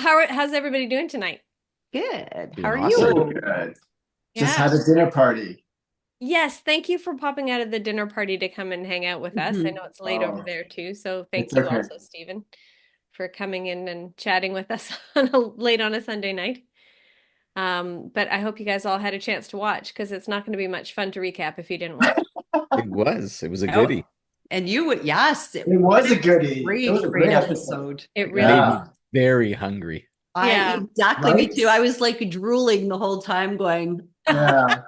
Well, how's everybody doing tonight? Good. How Doing are awesome. you? Good. Just Yeah. had a dinner party. Yes, thank you for popping out of the dinner party to come and hang out with us. I Mhm. know it's late over Oh, there too, so it's thank you okay. also, Stephen, for coming in and chatting with us on late on a Sunday night. But I hope you guys all had a chance to watch because it's not going to be much fun to recap if you didn't watch. It was. It was a Oh, goodie. and you would, yes, it It was a was a goodie. It was great, a great great episode. episode. It It really made was. Yeah. me very hungry. I Yeah. exactly, me Right? too. I was like drooling the whole time, going, Yeah.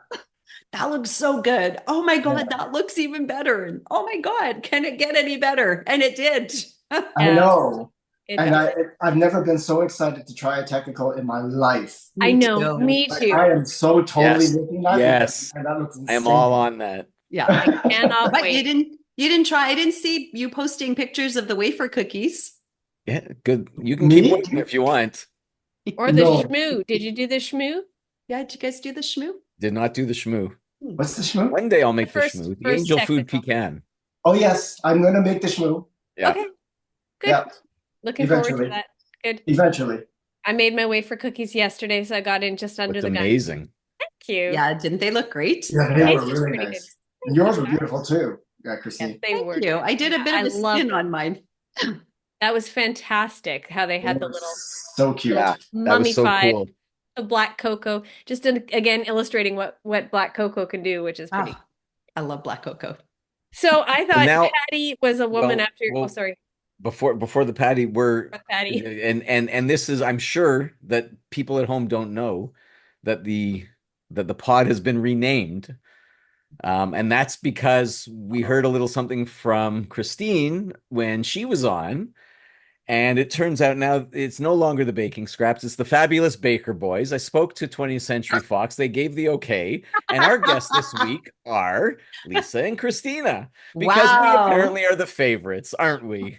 that looks so good. Oh my Yeah. God, that looks even better. And oh my God, can it get any better? And it did. I Yeah, know. it And did. I've never been so excited to try a technical in my life. I Me know, too. me Like I too. am so totally Yes. making that Yes. and that looks I am all insane. on that. Yeah. I cannot But you wait. didn't try. I didn't see you posting pictures of the wafer cookies. Yeah, good. You can keep Me? waiting if you want. Or the No. shmoo. Did you do the shmoo? Yeah, did you guys do the shmoo? Did not do the shmoo. What's the shmoo? One day I'll The make the first shmoo. The first angel food technical. pecan. Oh yes, I'm gonna make the shmoo. Yeah. Okay, good. Yeah, Looking forward to eventually. that. Good. Eventually. I made my way for cookies yesterday, so I got in just under It's the gun. amazing. Thank you. Yeah, didn't they look great? Yeah, they Yeah. were Tasted really pretty good. nice. And yours were beautiful too. Yeah, Yes, Christine. they Thank were. you. I did a bit I of a loved spin it. on mine. That was fantastic how they They had the were little so cute. Yeah, that was so mummified cool. the black cocoa. Just again illustrating what black cocoa can do, which is pretty. Oh, I love black cocoa. So I And thought now, Patty was a woman well, after. Oh, well, sorry, before the patty, we're Patty. and this is, I'm sure that people at home don't know that the pod has been renamed. And that's because we heard a little something from Christine when she was on. And it turns out now it's no longer the Baking Scraps, it's the Fabulous Baker Boys. I spoke to 20th Century Fox. They gave the okay. And our guests this week are Lisa and Christina, because we Wow. apparently are the favorites, aren't we?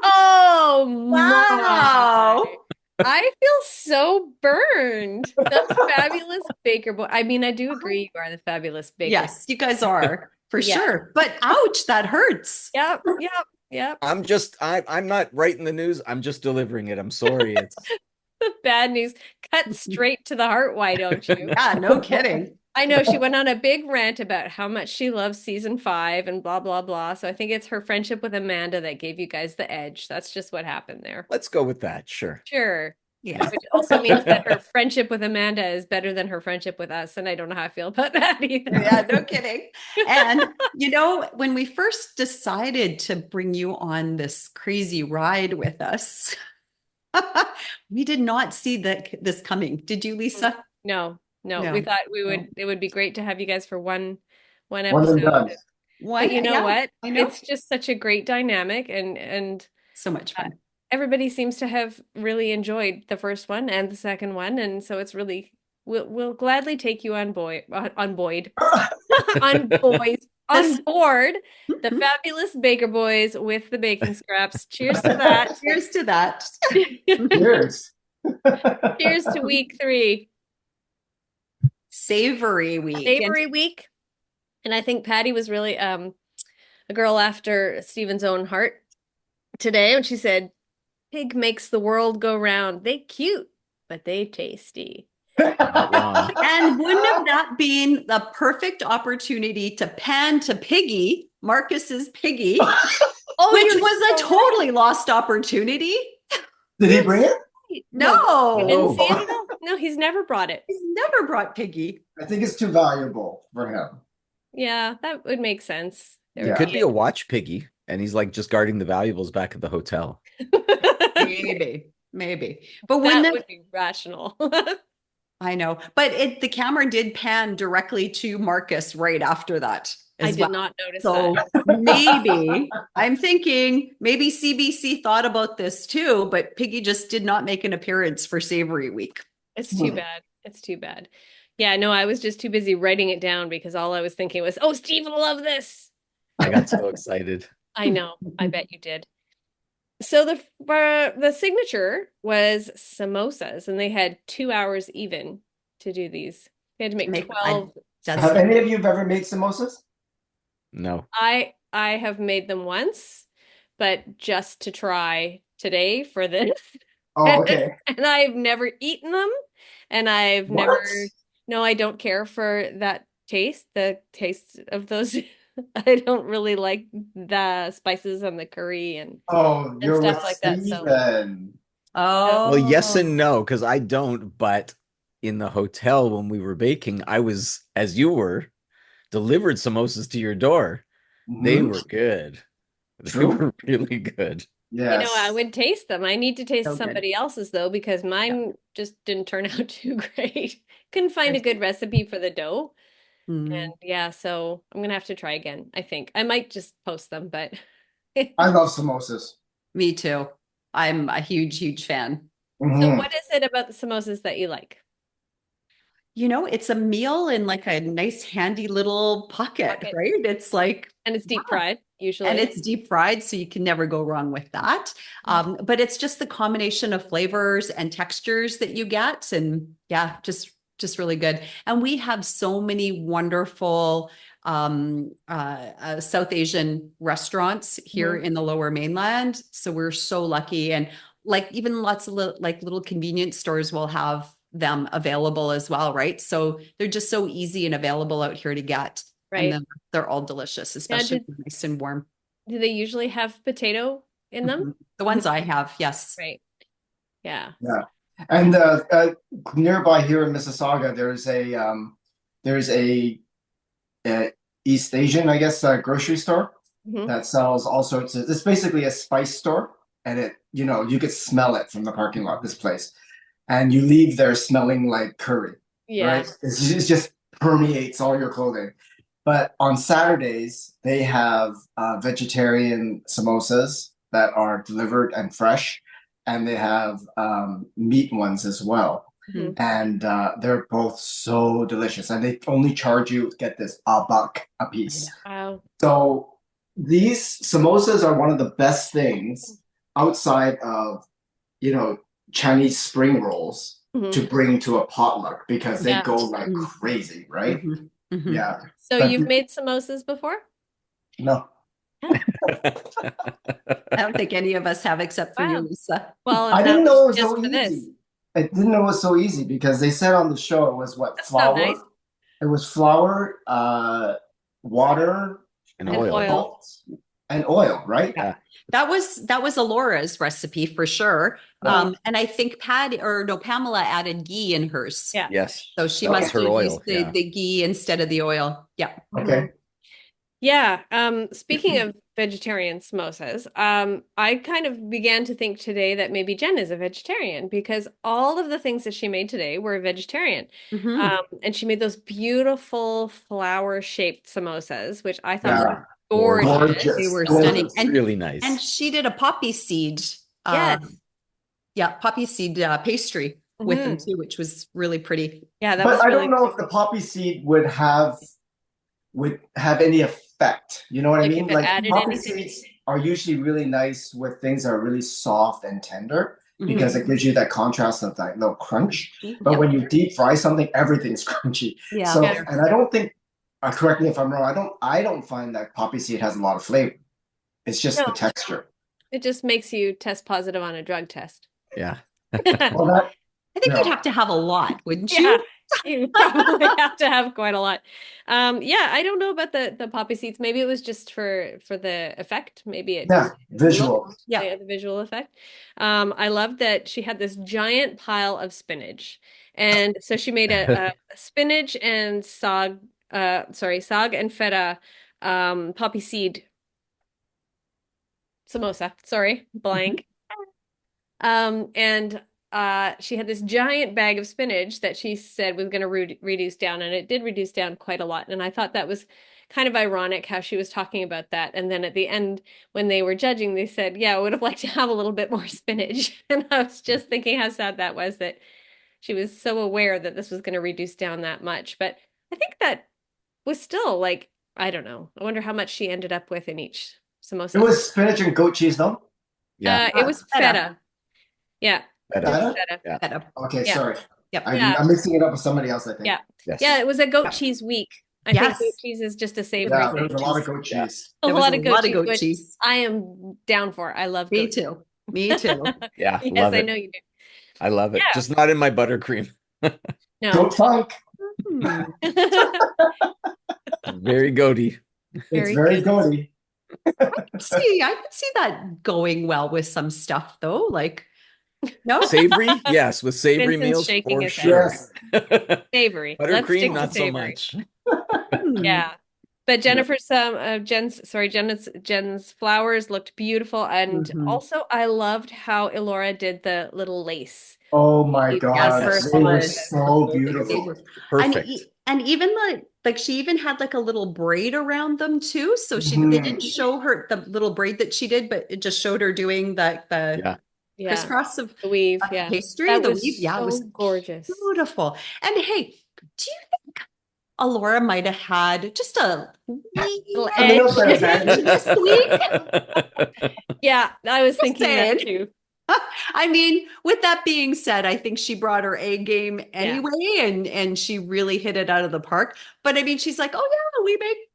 Oh my! Wow. I feel so burned. The fabulous Baker Boy. I mean, I do agree you are the fabulous Baker. Yes, you guys are for Yeah. sure. But ouch, that hurts. Yep, yep, yep. I'm not writing the news. I'm just delivering it. I'm sorry. It's The bad news cut straight to the heart. Why don't you? Yeah, no kidding. I know she went on a big rant about how much she loves season 5 and blah blah blah. So I think it's her friendship with Amanda that gave you guys the edge. That's just what happened there. Let's go with that. Sure. Sure. Yeah. Which also means that her friendship with Amanda is better than her friendship with us, and I don't know how I feel about that either. Yeah, no kidding. And when we first decided to bring you on this crazy ride with us, we did not see this coming. Did you, Lisa? No, no. No. We thought No. it would be great to have you guys for one One and episode. done. But you know Yeah, what? I know. It's just such a great dynamic, and So much fun. everybody seems to have really enjoyed the first one and the second one, and so it's really we'll gladly take you on board on board the Fabulous Baker Boys with the baking scraps. Cheers to that. Cheers to that. Cheers. Cheers to week 3. Savory week. Savoury week. And I think Patty was really a girl after Stephen's own heart today when she said, "Pig makes the world go round. They cute, but they tasty." Not wrong. And wouldn't have that been the perfect opportunity to pan to Piggy, Marcus's Piggy, Oh, which you're was a so totally lost opportunity? Did he bring it? right. No, You didn't Oh. see it at all? No, he's never brought it. he's never brought Piggy. I think it's too valuable for him. Yeah, that would make sense. There It would could be a watch piggy, and he's like just guarding the valuables back at the hotel. Maybe. But wouldn't That it? would be rational. I know. But the camera did pan directly to Marcus right after that I as did well. not notice So that. maybe I'm thinking maybe CBC thought about this too, but Piggy just did not make an appearance for Savory Week. It's too bad. It's too bad. Yeah, no, I was just too busy writing it down because all I was thinking was, "Oh, Steve will love this." I got so excited. I know. I bet you did. So the signature was samosas, and they had 2 hours even to do these. They had to make 12. Have any of you ever made samosas? No. I have made them once, but just to try today for this. Oh, okay. And I've never eaten them, and I've never, What? no, I don't care for that taste, the taste of those. I don't really like the spices and the curry Oh, and you're stuff with like that. So, Steven. Well, yes Oh, and no, because I don't, but in the hotel when we were baking, I was, as you were, delivered samosas to your door. They Hmm. were good. They True. were really good. I Yes. would taste them. I need to taste so good. somebody else's though, because Yeah. mine just didn't turn out too great. Couldn't find a There's- good recipe for the dough. Mm. And yeah, so I'm gonna have to try again, I think. I might just post them, but I love samosas. Me too. I'm a huge, huge fan. so Hmm. what is it about the samosas that you like? It's a meal in like a nice, handy little pocket, Pocket. right? It's like, And it's deep wow. fried, And usually. it's deep fried, so you can never go wrong with that. But it's just the combination of flavors and textures that you get, and yeah, just really good. And we have so many wonderful South Asian restaurants here Mhm. in the Lower Mainland, so we're so lucky. And like even lots of like little convenience stores will have them available as well, right? So they're just so easy and available out here to get. And Right. then they're all delicious, Yeah, especially when nice and warm. do they usually have potato in them? Mhm. The ones I have, yes. Right. Yeah. Yeah. And nearby here in Mississauga, there's a East Asian, I guess, grocery store Hmm. that sells all sorts of. It's basically a spice store, and you could smell it from the parking lot. This place, and you leave there smelling like curry, Yeah. right? It just permeates all your clothing. But on Saturdays, they have vegetarian samosas that are delivered and fresh, and they have meat ones as well. Hmm. And they're both so delicious. And they only charge you, get this, $1 a piece. Wow. So these samosas are one of the best things outside of, you know, Chinese spring rolls Hmm. to bring to a potluck because they Yeah. go like Mhm. crazy, right? Mhm. Mhm. Yeah. So But you've made samosas before? no, I don't think any of us have except for you, Wow. Lisa. Well, I that didn't was know it was just so for this. easy. I didn't know it was so easy because they said on the show it was what, That's not nice. flour? It was flour, water, And And oil. oil. salt, and oil, right? Yeah. That was Alora's recipe for sure. Mhm. And I think Pamela added ghee in hers. Yeah. Yes. So she That was must her have oil. used the, Yeah. the ghee instead of the oil. Yeah. Mhm. Okay. Yeah. Speaking of vegetarian samosas, I kind of began to think today that maybe Jen is a vegetarian because all of the things that she made today were vegetarian. Mhm. And she made those beautiful flower-shaped samosas, which I thought were Yeah. gorgeous. They Gorgeous. were stunning. Gorgeous. Really And nice. she did a poppy seed, uh, Yes. yeah, poppy seed pastry with them Hmm. too, which was really pretty. Yeah, that But was I really don't know if the poppy seed would have any effect. You know what I like if mean? it Like added poppy anything. seeds are usually really nice with things that are really soft and tender because Mhm. it gives you that contrast of that little crunch. But Yep. when you deep fry something, everything's crunchy. Yeah. So, Yeah. and I don't think, correct me if I'm wrong, I don't find that poppy seed has a lot of flavor. It's just No, the texture. it just makes you test positive on a drug test. Yeah. Well, that, I think you'd no. have to have a lot, wouldn't Yeah, you? you probably have to have quite a lot. Yeah, I don't know about the poppy seeds. Maybe it was just for the effect. Maybe it Yeah, just looked, visual. Yeah. the visual effect. I love that she had this giant pile of spinach, and so she made a spinach and sag and feta poppy seed samosa. Sorry, Mhm. blank. And she had this giant bag of spinach that she said was going to reduce down, and it did reduce down quite a lot. And I thought that was kind of ironic how she was talking about that. And then at the end, when they were judging, they said, "Yeah, I would have liked to have a little bit more spinach." And I was just thinking how sad that was that she was so aware that this was going to reduce down that much. But I think that was still like, I don't know. I wonder how much she ended up with in each It samosa. was spinach and goat cheese, though. Yeah. It was Feta. feta. Yeah, it Better. was Feta? feta. Yeah. Feta. Okay, Yeah. sorry. Yep. Yeah. I'm mixing it up with somebody else, I think. Yeah. Yes. Yeah, it was a goat Yep. cheese week. I think goat Yes. cheese is just a It savory Yeah, was there thing. was a goat lot of cheese. goat Yeah. cheese. A There was a lot of goat lot of cheese, goat which cheese. I am down for. I love Me goat cheese. too. Me too. Yeah, Yes, love I it. know you do. I love it. Yeah. Just not in my buttercream. No. Goat funk. Hmm. Very goaty. It's Very very good. goaty. I could see that going well with some stuff though. Like, no, Savory, yes, with savory Vincent's meals shaking for his head. sure. Yes. Savory. Let's Buttercream, stick to not so savory. much. Hmm. Yeah. But Jen's flowers looked beautiful. And Mhm. also I loved how Elora did the little lace. Oh my The God. first They were one. so They beautiful. were, Perfect. and even like she even had like a little braid around them too. So they Mhm. didn't show her the little braid that she did, but it just showed her doing the Yeah. Yeah. crisscross of The weave. Yeah. pastry, That the was weave. Yeah, it so was gorgeous. beautiful. And hey, do you think Alora might have had just a wee Little A little edge. bit of edge edge. this week? Yeah, I was Just thinking that saying. too. I mean, with that being said, I think she brought her A game anyway, and she really hit it out of the park. But I mean, she's like, oh yeah,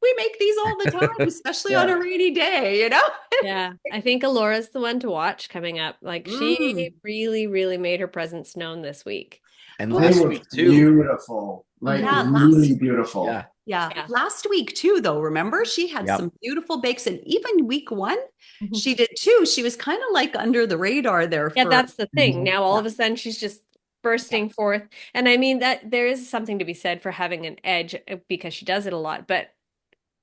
we make these all the time, especially on a rainy day, you know? Yeah, I think Alora's the one to watch coming up. Like she really, really made her presence known this week. And Well, They last were week too. beautiful. Like Yeah, really beautiful. Yeah. Yeah, last week too, though. Remember, she had Yep. some beautiful bakes, and even week one, Mhm. she did too. She was kind of like under the radar there Yeah, for. that's the thing. Mhm. Now all of a sudden she's just bursting forth. And I mean that there is something to be said for having an edge because she does it a lot. But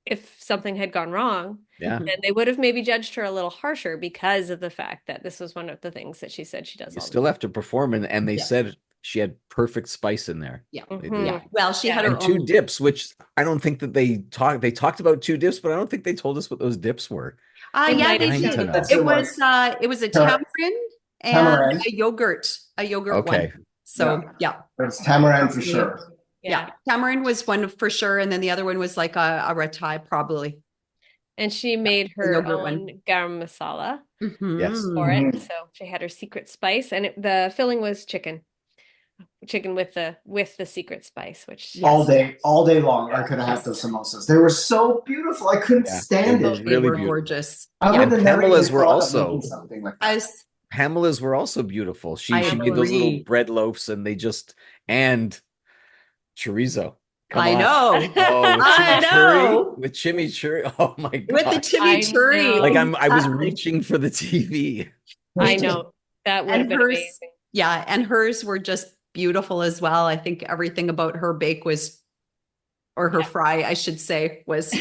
if something had gone wrong, Yeah. Mhm. then they would have maybe judged her a little harsher because of the fact that this was one of the things that she said she does You all the still have to perform, and they Yeah. said she had perfect spice in there. Yeah. They Mhm. did. Yeah. Well, she had Yeah. her And two own. dips, which I don't think that they talked about two dips, but I don't think they told us what those dips were. They Yeah, might they have Trying shown to you. know. Yes, it was a Tamar- tamarind and Tamarind. a yogurt one. Okay. So yeah. It's tamarind for sure. Yeah. Tamarind was one for sure. And then the other one was like a ratai, probably. And she made The her yogurt own one. garam masala Yes. for it. Mhm. So she had her secret spice, and the filling was chicken with the secret spice, which Yes. All day long. I Yeah. could have had those samosas. They were so beautiful. I couldn't Yeah. They stand were it. They really were beautiful. gorgeous. I Yeah. would And have never Pamela's even were thought of also making something like that. As Pamela's were also beautiful. She I made those little agree. bread loaves, and and chorizo. Come I on. know. Oh, with I chimichurri, know. with chimichurri. Oh my With the gosh. I chimichurri. know. Like I was Exactly. reaching for the TV. I Me too. know that would have And been hers, amazing. yeah, and hers were just beautiful as well. I think everything about her bake was, or her Yeah. fry, I should say, was.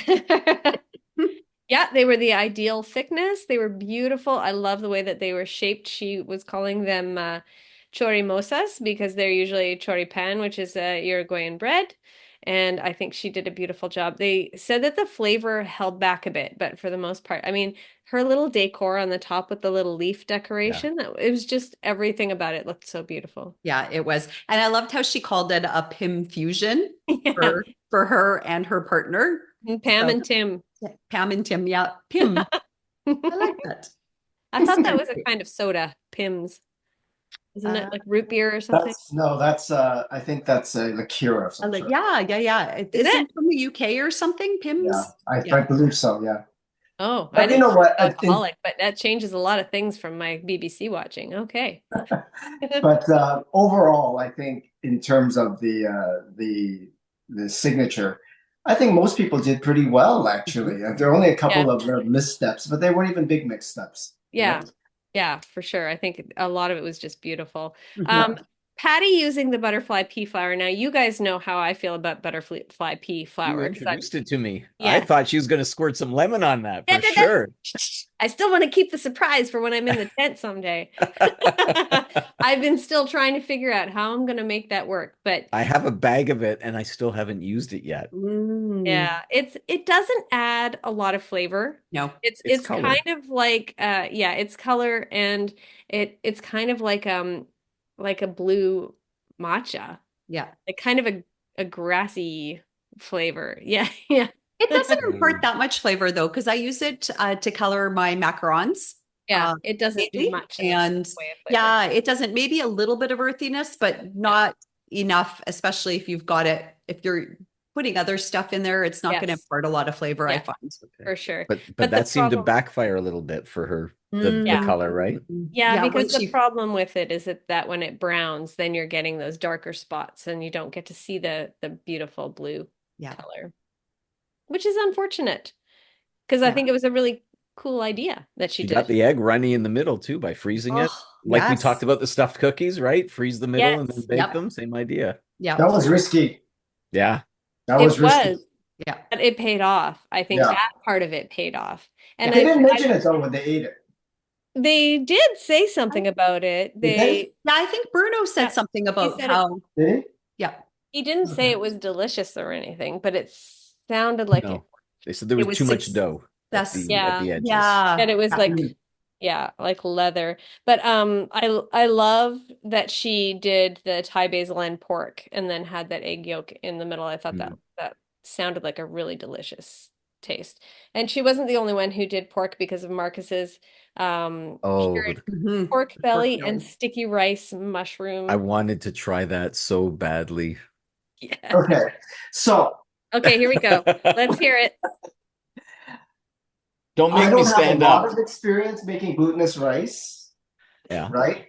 Yeah, they were the ideal thickness. They were beautiful. I love the way that they were shaped. She was calling them chorimosas because they're usually choripan, which is Uruguayan bread. And I think she did a beautiful job. They said that the flavor held back a bit, but for the most part, I mean, her little decor on the top with the little leaf decoration, it was just everything about it looked so beautiful. Yeah, it was. And I loved how she called it a Pim fusion Yeah. for her and her partner. And Pam So- and Tim. Pam and Tim. Yeah, Pim. I like that. I thought that was a kind of soda, Pims. Isn't it like root beer or something? That's I think that's a liqueur of some sort. Yeah. Is Isn't it? from the UK or something? Pims. I believe so, yeah. Oh, But I you didn't know know what? I think- alcoholic, but that changes a lot of things from my BBC watching. Okay. But overall, I think in terms of the signature, I think most people did pretty well actually. There are only a couple of missteps, but they weren't even big missteps. Yeah. Yeah, for sure. I think a lot of it was just beautiful. Mhm. Patty using the butterfly pea flour. Now, you guys know how I feel about butterfly pea You flour. 'cause introduced it to me. Yeah. I thought she was going to squirt some lemon on that for Da, da, da. sure. I still want to keep the surprise for when I'm in the tent someday. I've been still trying to figure out how I'm going to make that work, but I have a bag of it, and I still haven't used it yet. yeah, it doesn't add a lot of flavor. No. It's color. kind of like it's color, and it's kind of like a blue matcha. Yeah. Like kind of a grassy flavor. Yeah, yeah. It doesn't impart that much flavor though, because I use it to color my macarons. Yeah, it doesn't do maybe. much in the And way of flavor. yeah, it doesn't, maybe a little bit of earthiness, but not enough, especially if if you're putting other stuff in there, it's not going to Yes. impart a lot of flavor, I Yeah. find. For sure. But But the that seemed to problem- backfire a little bit for her the Yeah. color, right? Yeah, Yeah, when because the she problem with it is that when it browns, then you're getting those darker spots and you don't get to see the beautiful blue yeah, color, which is unfortunate because I yeah. think it was a really cool idea that she She got did. the egg runny in the middle too by freezing it. Oh, Like we yes. talked about the stuffed cookies, right? Freeze the middle and then Yes, bake Yep. them. Same idea. Yep. That was risky. Yeah. That it was risky. was, Yeah. but it paid off. I think Yeah. that part of it paid off. And Yeah. They didn't mention it though when they ate it. they did say something about it. Did they? Yeah, I think Bruno said Yeah, something he about said it. how, Did yeah, He didn't say Okay. it was delicious or anything, but it sounded like it. No. They said there it was was too much dough success. at Yeah, the edges. Yeah. that it was Yeah. like yeah, like leather. But I love that she did the Thai basil and pork and then had that egg yolk in the middle. I thought Mm. that sounded like a really delicious taste. And she wasn't the only one who did pork because of Marcus's Oh, cured Mhm. pork Pork belly and belly. sticky rice I mushroom. wanted to try that so badly. Yeah. Okay. So Okay, here we go. Let's hear it. Don't I make me don't have a stand lot up. of experience making glutinous rice, Yeah. right?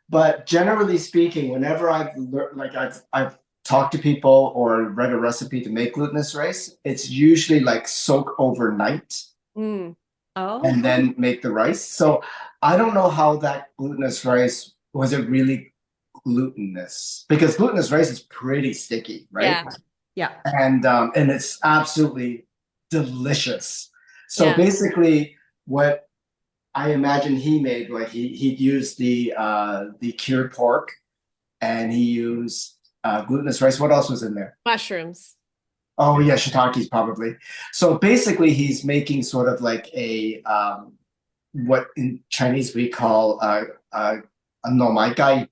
But generally speaking, whenever I've learned, like I've talked to people or read a recipe to make glutinous rice, it's usually like soak overnight Mm. Oh, and then make the rice. So I don't know how that glutinous rice was it really glutinous because glutinous rice is pretty sticky, right? Yeah, yeah. And it's absolutely delicious. So yeah. basically, what I imagine he made, like he used the cured pork and he used glutinous rice. What else was in there? Mushrooms. Oh yeah, shiitakes probably. So basically, he's making sort of like a what in Chinese we call a no mai gai,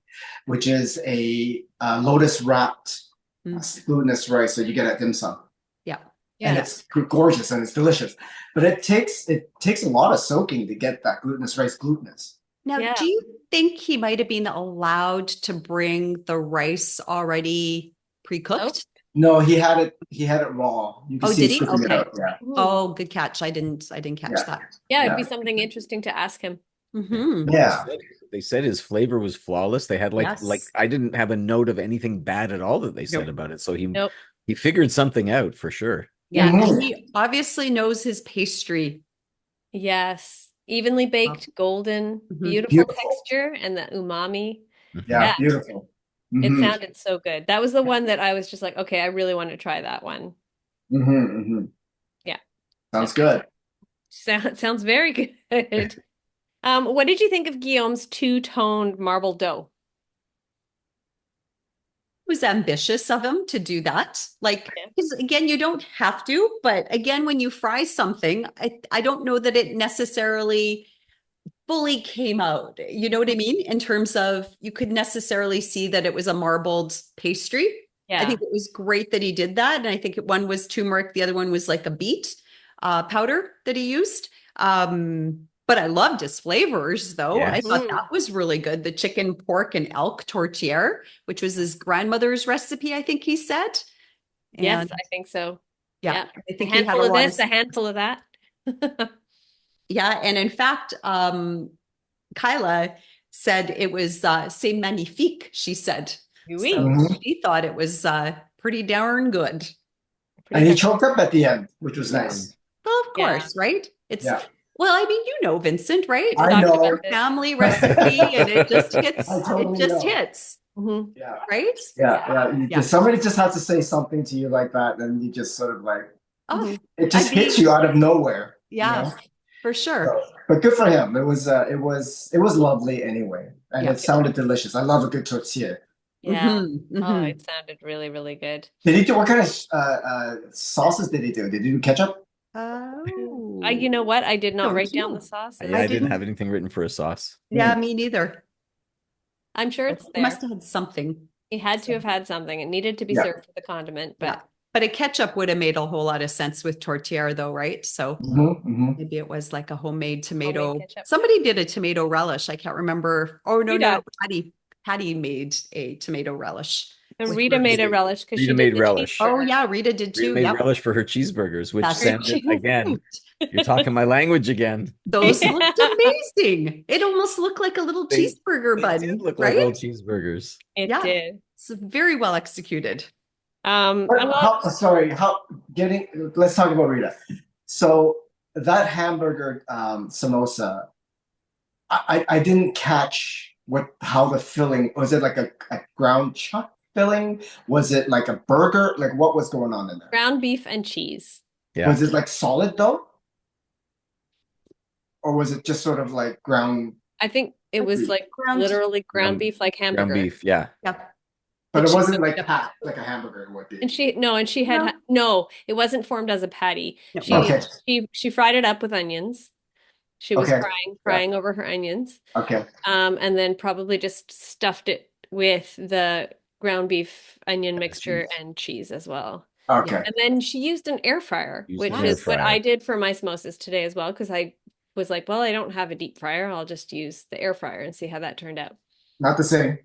which is a lotus wrapped Mm. glutinous rice that you get at dim sum, Yeah. and Yeah. it's gorgeous and it's delicious. But it takes a lot of soaking to get that glutinous rice glutinous. Now, Yeah. do you think he might have been allowed to bring the rice already pre-cooked? No, he had it raw. You can Oh, see did he? scooping it Okay. out. Yeah, Mhm. Oh, good catch. I didn't catch yeah, that. Yeah, it'd yeah, be something interesting to ask him. Hmm. yeah. They said his flavor was flawless. They had like Yes. I didn't have a note of anything bad at all that they said Nope. about it. So Nope. he figured something out for sure. Yeah. And Mhm. he obviously knows his pastry. Yes. Evenly baked, golden, Mhm. beautiful Beautiful. texture, and the umami. Yeah, Yeah, beautiful. it Hmm. sounded so good. That was the one that I was just like, okay, I really want to try that one. Hmm. Hmm. Yeah. Sounds good. Sounds very good. What did you think of Guillaume's two-toned marble dough? It was ambitious of him to do that. Like, Yeah. because again, you don't have to, but again, when you fry something, I don't know that it necessarily fully came out. You know what I mean? In terms of you could necessarily see that it was a marbled pastry. I Yeah. think it was great that he did that. And I think one was turmeric, the other one was like a beet powder that he used. But I loved his flavors, though. I Yes. thought Mm. that was really good. The chicken, pork, and elk tortillere, which was his grandmother's recipe, I think he said. Yes, And I think so. yeah, Yeah. I A think he had handful a of lot of, this, a handful of that. yeah. And in fact, Kyla said it was c'est magnifique, she said. So Oui. Mhm. she thought it was pretty darn good. And Pretty he darn. choked up at the end, which was Yeah. nice. Well, of Yeah. course, right? It's Yeah, well, I mean, you know, Vincent, right? We I It's talked about know. your this. family recipe and it just hits, I it totally just know. hits, Mhm. Yeah, right? yeah. Yeah. Somebody just has to say something to you like that, and you just sort of like Oh, Mhm. it I'd just hits you be, out of nowhere, you yeah, know. for sure. So, but good for him. It was lovely anyway, and Yeah. it sounded delicious. I love a good tortilla. Yeah. Mm-hmm, Oh, mm-hmm. it sounded really, really good. Did he do what kind of sauces did he do? Did he do ketchup? You know what? I did not Don't write down the know. sauces. Yeah, I I didn't didn't. have anything written for a sauce. Yeah, me neither. I'm sure it's He must there. have had something. He had to have had something. It needed to be Yeah. served with a condiment, Yeah. but But a ketchup would have made a whole lot of sense with tortilla, though, right? So Hmm. Hmm. maybe it was like a homemade homemade tomato. ketchup. Somebody did a tomato relish. I can't remember. Oh, no, You no. got Patty made a tomato relish. And Which Rita works. made a relish because Rita she made did the relish. Oh cheeseburger. yeah, Rita did Rita too. made Yep. relish for her cheeseburgers, which That's sounded, right. again, you're talking my language again. Those looked amazing. It almost looked like a little cheeseburger They did bun, look like right? little cheeseburgers. It Yeah. did. It's very well executed. Well, Sorry, let's talk about Rita. So that hamburger samosa, I didn't catch how the filling was. It like a ground chuck filling? Was it like a burger? Like what was going on in there? ground beef and cheese. Yeah. Was it like solid though? Or was it just sort of like ground, I think it was like literally ground beef, like Ground hamburger. beef, yeah. Yep. but Did it she wasn't cook like it up? packed like a hamburger would be? And she had it wasn't formed as a patty. No. Okay. She fried it up with onions. She was Okay. frying over her onions. Okay. And then probably just stuffed it with the ground beef onion mixture and cheese as well. Okay. And then she used an air fryer, Used which an is air what fryer. I did for my samosas today as well, because I was like, well, I don't have a deep fryer. I'll just use the air fryer and see how that turned out. Not the same.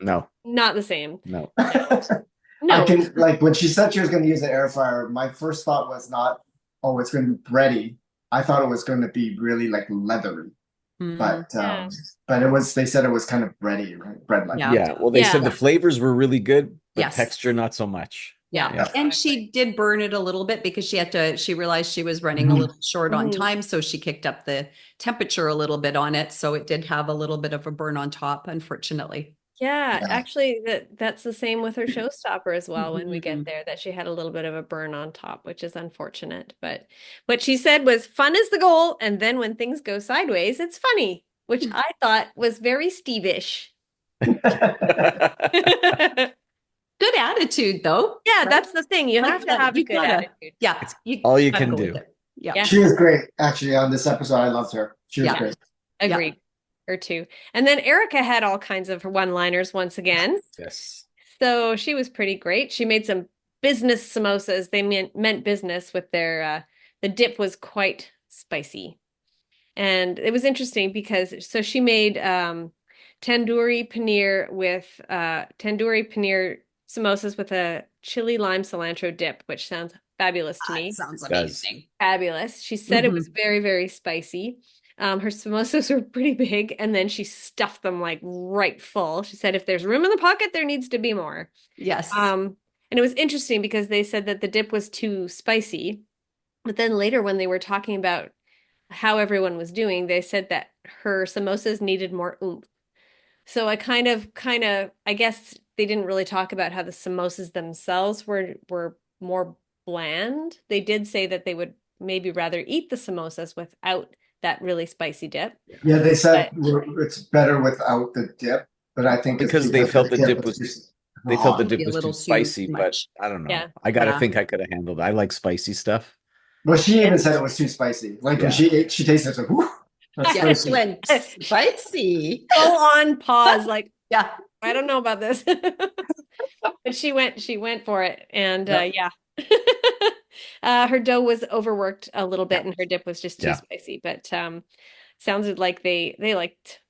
No, Not the same. no. I No. can, like, when she said she was going to use the air fryer, my first thought was not, oh, it's going to be bready. I thought it was going to be really like leathery, but Yeah. they said it was kind of bready, right? Bread-like. Yeah. Yeah, well, they Yeah. said the flavors were really good, but Yes. texture not so much. Yeah. Yeah. And she did burn it a little bit because she realized she was running a little short on Mhm. time. So she kicked up the temperature a little bit on it. So it did have a little bit of a burn on top, unfortunately. Yeah, Yeah. actually that's the same with her showstopper as well when we Mhm. get there, that she had a little bit of a burn on top, which is unfortunate. But what she said was fun is the goal, and then when things go sideways, it's funny, which I thought was very Steve-ish. Yeah, Good attitude though. right? that's the thing. You Like have to that, have a you good gotta- attitude. Yeah. all you gotta can go do. with it. Yeah. Yeah. She was great, actually, on this episode. I loved her. She was Yeah. great. Agreed. Or two. And then Erica had all kinds of one-liners once again. Yes. So she was pretty great. She made some business samosas. They meant business with their the dip was quite spicy. And it was interesting because so she made tandoori paneer samosas with a chili lime cilantro dip, which sounds fabulous to me. That sounds Does. amazing. Fabulous. She said it was very, very spicy. Her samosas were pretty big, and then she stuffed them like right full. She said, if there's room in the pocket, there needs to be more. Yes. And it was interesting because they said that the dip was too spicy. But then later, when they were talking about how everyone was doing, they said that her samosas needed more oomph. So I I guess they didn't really talk about how the samosas themselves were more bland. They did say that they would maybe rather eat the samosas without that really spicy dip. Yeah, they said it's better without the dip, but I think it's Because they felt the dip was too hot. Maybe a little too too spicy, but much. I don't know. Yeah. I gotta Yeah. think I could have handled it. I like spicy stuff. Well, she even said it was too spicy. Like when she tasted it, like, whew, that's Yeah, spicy. she went spicy. Full on pause, like, Yeah. I don't know about this. But she went for it. And yeah. Her dough was overworked a little bit and her dip was just too spicy. But sounded like they liked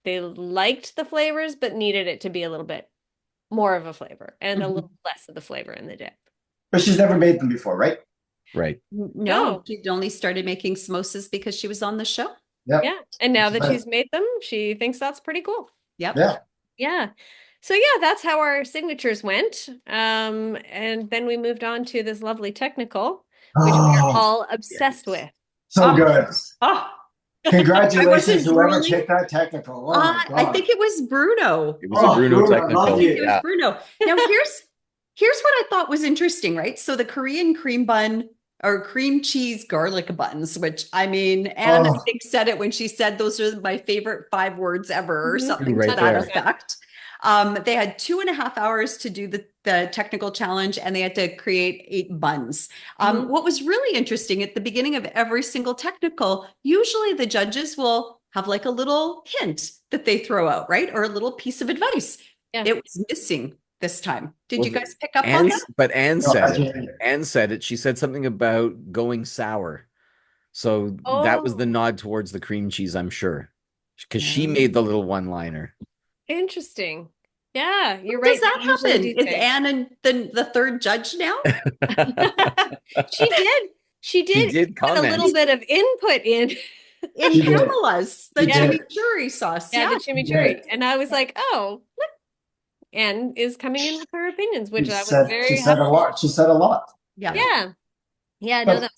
the flavors, but needed it to be a little bit more of a flavor and a little less of the flavor in the dip. But she's never made them before, right? Right. No, she only started making samosas because she was on the show. Yep. Yeah. And now that Right. she's made them, she thinks that's pretty cool. Yep. Yeah. Yeah. So yeah, that's how our signatures went. And then we moved on to this lovely technical, which we are all obsessed with. So Oh. good. Oh, Congratulations, whoever drooling. picked that technical. Oh my I God. think it was Bruno. It was a Bruno Bruno, I technical. love you. It was Bruno. Now here's what I thought was interesting, right? So the Korean cream bun or cream cheese garlic buns, which I mean, Anne I think said it when she said those are my favorite 5 words ever or something Right to that there. effect. They had 2.5 hours to do the technical challenge and they had to create 8 buns. What was really interesting at the beginning of every single technical, usually the judges will have like a little hint that they throw out, right? Or a little piece of advice. Yeah. It was missing this time. Did Well, you guys pick up on that? But Anne No, I said it. didn't. Anne said it. She said something about going sour. So that was the nod towards the cream cheese, I'm sure. Because she made the little one-liner. Interesting. Yeah, you're Does right. that They usually happen? do Is say. Anne and the third judge now? She did. She She did did put a little comment. bit of input in. In She did. Pamela's, the She did. chimichurri sauce. Yeah, Yeah. the chimichurri. And I was like, oh, look, Anne is coming in with her opinions, which I was She very said happy. a lot. She said a lot. Yeah. Yeah. Yeah, no, But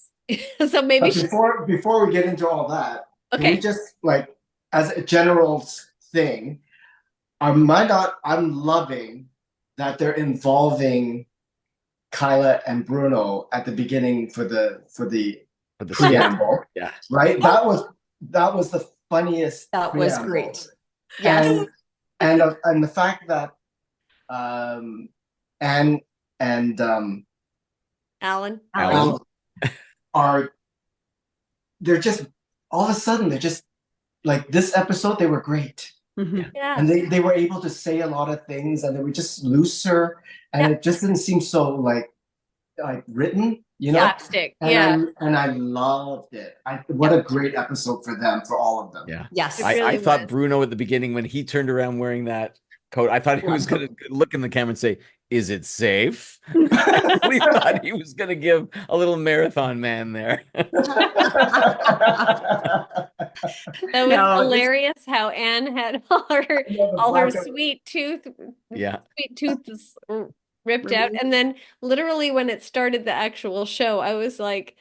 that's so maybe but she before we get into all that, can we okay. just like as a general thing, I'm loving that they're involving Kyla and Bruno at the beginning for the For the preamble, yeah. right? That was the funniest That was preamble. great. Yes. And the fact that Anne and Alan. Alan. are they're just all of a sudden they're just like this episode they were great. Mhm. Yeah. And they were able to say a lot of things and they were just looser and Yeah. it just didn't seem so like written, you know? Slapstick. And Yeah. I loved it. What a great episode for them, for all of them. Yeah. Yes. It I really thought was. Bruno at the beginning when he turned around wearing that coat, I thought he was going to look in the camera and say, "Is it safe?" I really thought he was going to give a little marathon man there. That was No, hilarious how Anne had all her sweet tooth ripped out. And then literally when it started the actual show, I was like,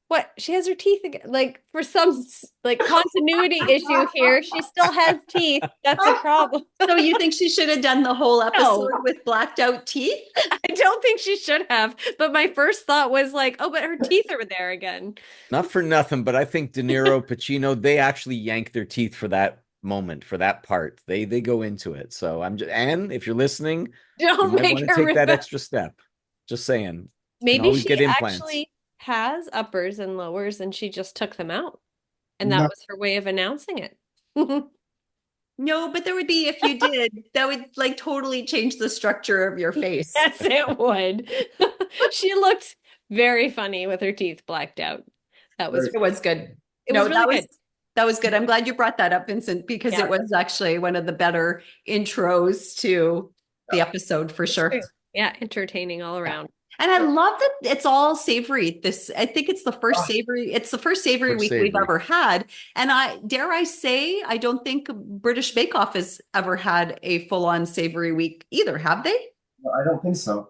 what? She has her teeth again. Like for some like continuity issue here, she still has teeth. That's a problem. So you think she should have done the whole episode No. with blacked out teeth? I don't think she should have. But my first thought was like, oh, but her teeth are there again. Not for nothing, but I think De Niro, Pacino, they actually yank their teeth for that moment, for that part. They go into it. So I'm just, Anne, if you're listening, you Don't might make want to her take rip that out. extra step. Just saying. You can Maybe always she get implants. actually has uppers and lowers and she just took them out. And that No. was her way of announcing it. No, but there would be, if you did, that would like totally change the structure of your face. Yes, it would. She looked very funny with her teeth blacked out. That was It was good. it was really good. That was good. I'm glad you brought that up, Vincent, because Yeah. it was actually one of the better intros to the episode for sure. Yeah, entertaining all around. And I love that it's all savory. I think it's the first savory. It's the first savory First week we've ever had. And I dare I say, I don't think British Bake Off has ever had a full-on savory week either, have they? No, I don't think so.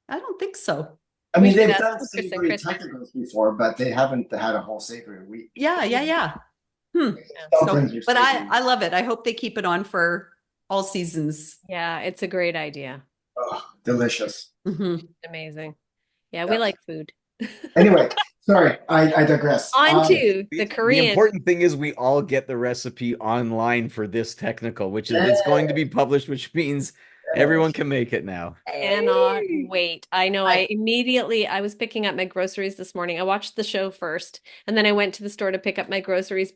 I don't think so. I mean, should they've ask done Chris and savory Kristen. technicals before, but they haven't had a whole savory week. Yeah. So, but I love it. I hope they keep it on for all seasons. Yeah, it's a great idea. Oh, delicious. Mhm. Amazing. Yeah, we like food. Anyway, sorry, I digress. On to the The Korean. important thing is we all get the recipe online for this technical, which is it's going to be published, which means everyone can make it now. Cannot wait. I know. I was picking up my groceries this morning. I watched the show first, and then I went to the store to pick up my groceries,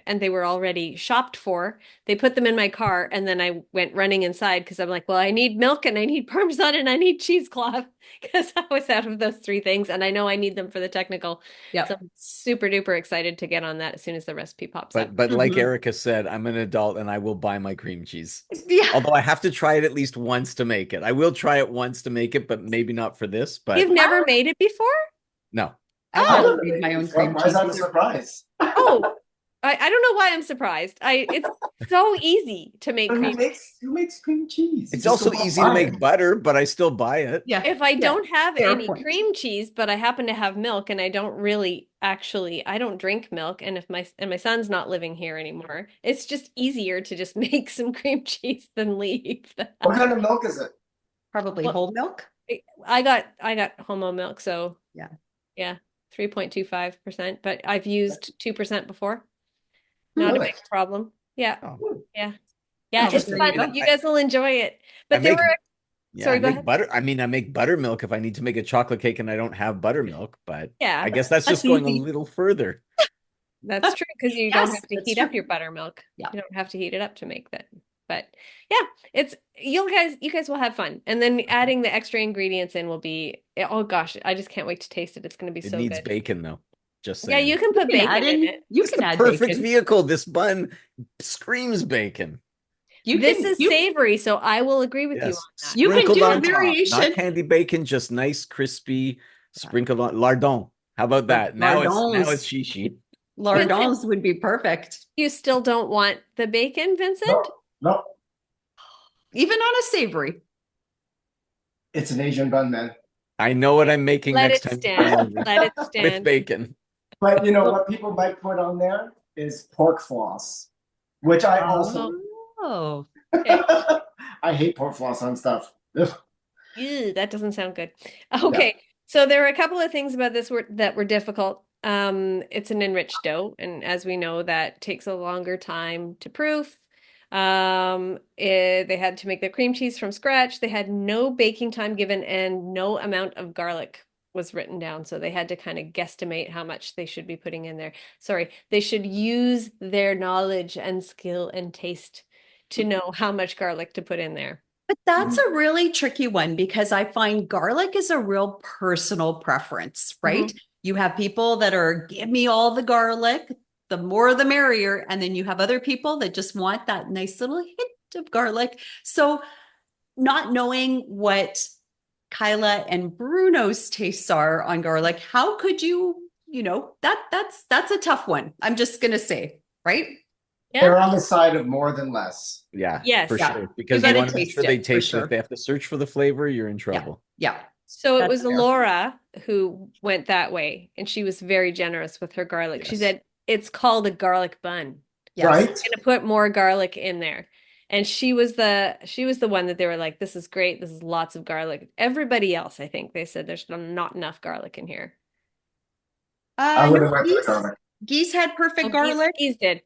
and they were already shopped for. They put them in my car, and then I went running inside because I'm like, well, I need milk and I need Parmesan and I need cheesecloth because I was out of those three things, and I know I need them for the technical. Yep. So I'm super duper excited to get on that as soon as the recipe pops up. But like Erica said, I'm an adult and I will buy my cream cheese. Yeah. Although I have to try it at least once to make it. I will try it once to make it, but maybe not for this. But You've never made it before? no. I haven't made my own cream Why cheese. is that a either. surprise? Oh, I don't know why I'm surprised. It's so easy to make Who cream. makes cream cheese? It's Just also go easy buy to make it. butter, but I still buy it. Yeah. If I don't have fair any point. cream cheese, but I happen to have milk and I don't really I don't drink milk, and if my son's not living here anymore, it's just easier to just make some cream cheese than leave the What house. kind of milk is it? Probably Well- whole milk. I got homo milk, so Yeah. 3.25%, but I've used 2% before. Not a Really? big problem. Yeah. Oh. Yeah. Oh, It's there you fun. go. You guys will enjoy it. I But there make- were Yeah, Sorry, I go make ahead. butter. I mean, I make buttermilk if I need to make a chocolate cake and I don't have buttermilk, but yeah, I guess that's That's just going easy. a little further. that's true because you don't Yes, have to that's heat up true. your buttermilk. Yeah. You don't have to heat it up to make that. But yeah, you guys will have fun. And then adding the extra ingredients in will be, oh gosh, I just can't wait to taste it. It's going to be It so needs good. bacon though. Just Yeah, saying. you can put You can add bacon in in. it. You It's can the add perfect bacon. vehicle. This bun screams bacon. This is savory, so I will agree with you on Yes, that. You can sprinkled do on the top, variation. not candy bacon, just nice crispy sprinkled on lardon. How about that? Now it's Lardons. shishi. Lardons would be perfect. You still don't want the bacon, Vincent? No, no, Even on a savory. it's an Asian bun, man. I know what I'm making Let next it time stand. Let it with stand. bacon. But you know what people might put on there is pork floss, which I also Oh. Okay. I hate pork floss on stuff. Ugh. Ew, that doesn't sound good. Okay, so there were a couple of things about this that were difficult. It's an enriched dough, and as we know, that takes a longer time to proof. They had to make the cream cheese from scratch. They had no baking time given, and no amount of garlic was written down. So they had to kind of guesstimate how much they should be putting in there. Sorry, they should use their knowledge and skill and taste to know how much garlic to put in there. But that's a really tricky one because I find garlic is a real personal preference, right? You have people that are, give me all the garlic, the more the merrier. And then you have other people that just want that nice little hint of garlic. So, not knowing what Kyla and Bruno's tastes are on garlic, how could you, that's a tough one. I'm just gonna say, right? They're on the side of more than less. Yeah, Yes. for Yeah. sure. Because You you gotta want to make taste sure they it, for taste it. sure. If they have to search for the flavor, you're in trouble. Yeah. So it That's was fair. Laura who went that way, and she was very generous with her garlic. She Yes. said, it's called a garlic bun. Yes. Right? I'm gonna put more garlic in there. And she was the one that they were like, this is great. This is lots of garlic. Everybody else, I think they said there's not enough garlic in here. I would have No, went for the garlic. geese had perfect Oh, garlic. Geese did.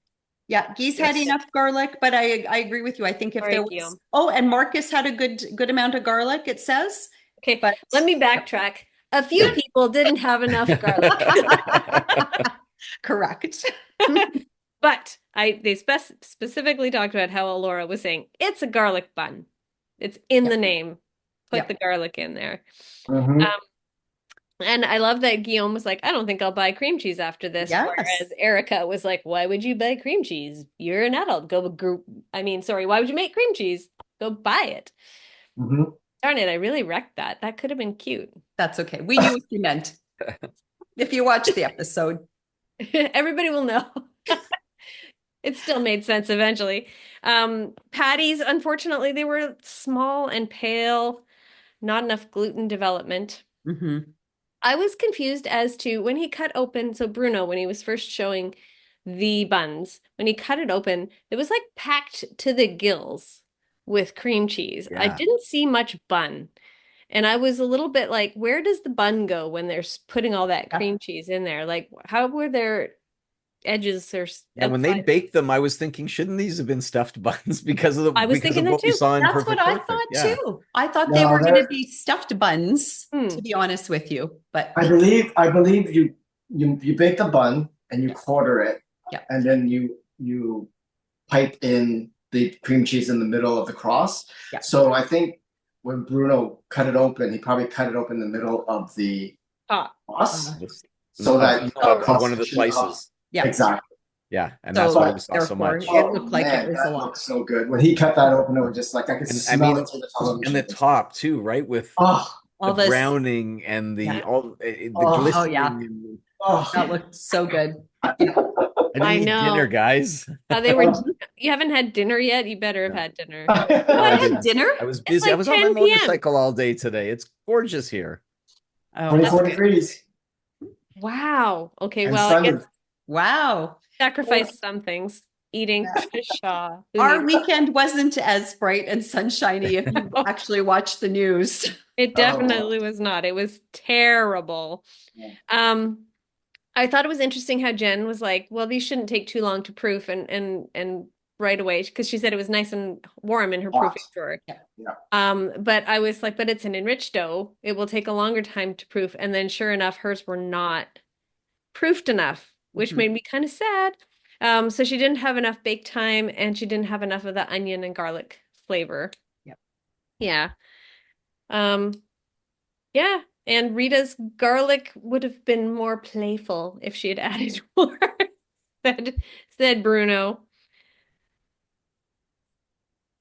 Yeah, geese had Yes. enough garlic, but I agree with you. I think if Sorry, there was, Guillaume. and Marcus had a good amount of garlic, it says. Okay, But let me backtrack. A few people didn't have enough garlic. Correct. But they specifically talked about how Laura was saying it's a garlic bun. It's in the name. Put the garlic in there. Mhm. And I love that Guillaume was like, I don't think I'll buy cream cheese after this. Yes. Whereas Erica was like, why would you buy cream cheese? You're an adult. Why would you make cream cheese? Go buy it. Mhm. Darn it, I really wrecked that. That could have been cute. That's okay. We knew what you meant. If you watched the episode. Everybody will know. It still made sense eventually. Patties, unfortunately, they were small and pale, not enough gluten development. Mm-hmm. I was confused as to when he cut open, so Bruno, when he was first showing the buns, when he cut it open, it was like packed to the gills with cream cheese. I Yeah. didn't see much bun. And I was a little bit like, where does the bun go when they're putting all that cream cheese in there? Like, how were their edges or And when they outside? baked them, I was thinking, shouldn't these have been stuffed buns because I was of thinking that what we too. saw in That's Perfect what I Perfect? thought Yeah. too. I thought they No, were going to be stuffed buns, Hmm. to be honest with you. But I believe you bake the bun and you quarter it. Yeah. And then you pipe in the cream cheese in the middle of the cross. Yeah. So I think when Bruno cut it open, he probably cut it open in the middle of the Ah. cross. This- So that you got of one of the cross-section of- slices. yeah. Exactly. Yeah. And So that's why we saw so therefore, much. it looked like man, it was that a lot. looked so good. When he cut that open, it was just like I could And smell it through the television. and the top too, right? With Oh, All the this, browning and the Yeah. the Oh, glistening. yeah. and- oh. that looked so good. I I need know. dinner, guys. You haven't had dinner yet? You better have No. had dinner. You I had didn't. dinner? I was It's busy. I like was on my 10 p.m. motorcycle all day today. It's gorgeous here. Oh, 24 good. degrees. Wow. Okay, And well, I sunny. guess wow. sacrifice some things. Eating fish. Our weekend wasn't as bright and sunshiny if you actually watched the news. It definitely was not. It was terrible. Yeah. I thought it was interesting how Jen was like, well, these shouldn't take too long to proof and right away, because she said it was nice and warm in her Hot. proofing drawer. Yeah. But I was like, but it's an enriched dough. It will take a longer time to proof. And then sure enough, hers were not proofed enough, which Mhm. made me kind of sad. So she didn't have enough bake time, and she didn't have enough of the onion and garlic flavor. Yep. Yeah. Yeah. And Rita's garlic would have been more playful if she had added more, said Bruno.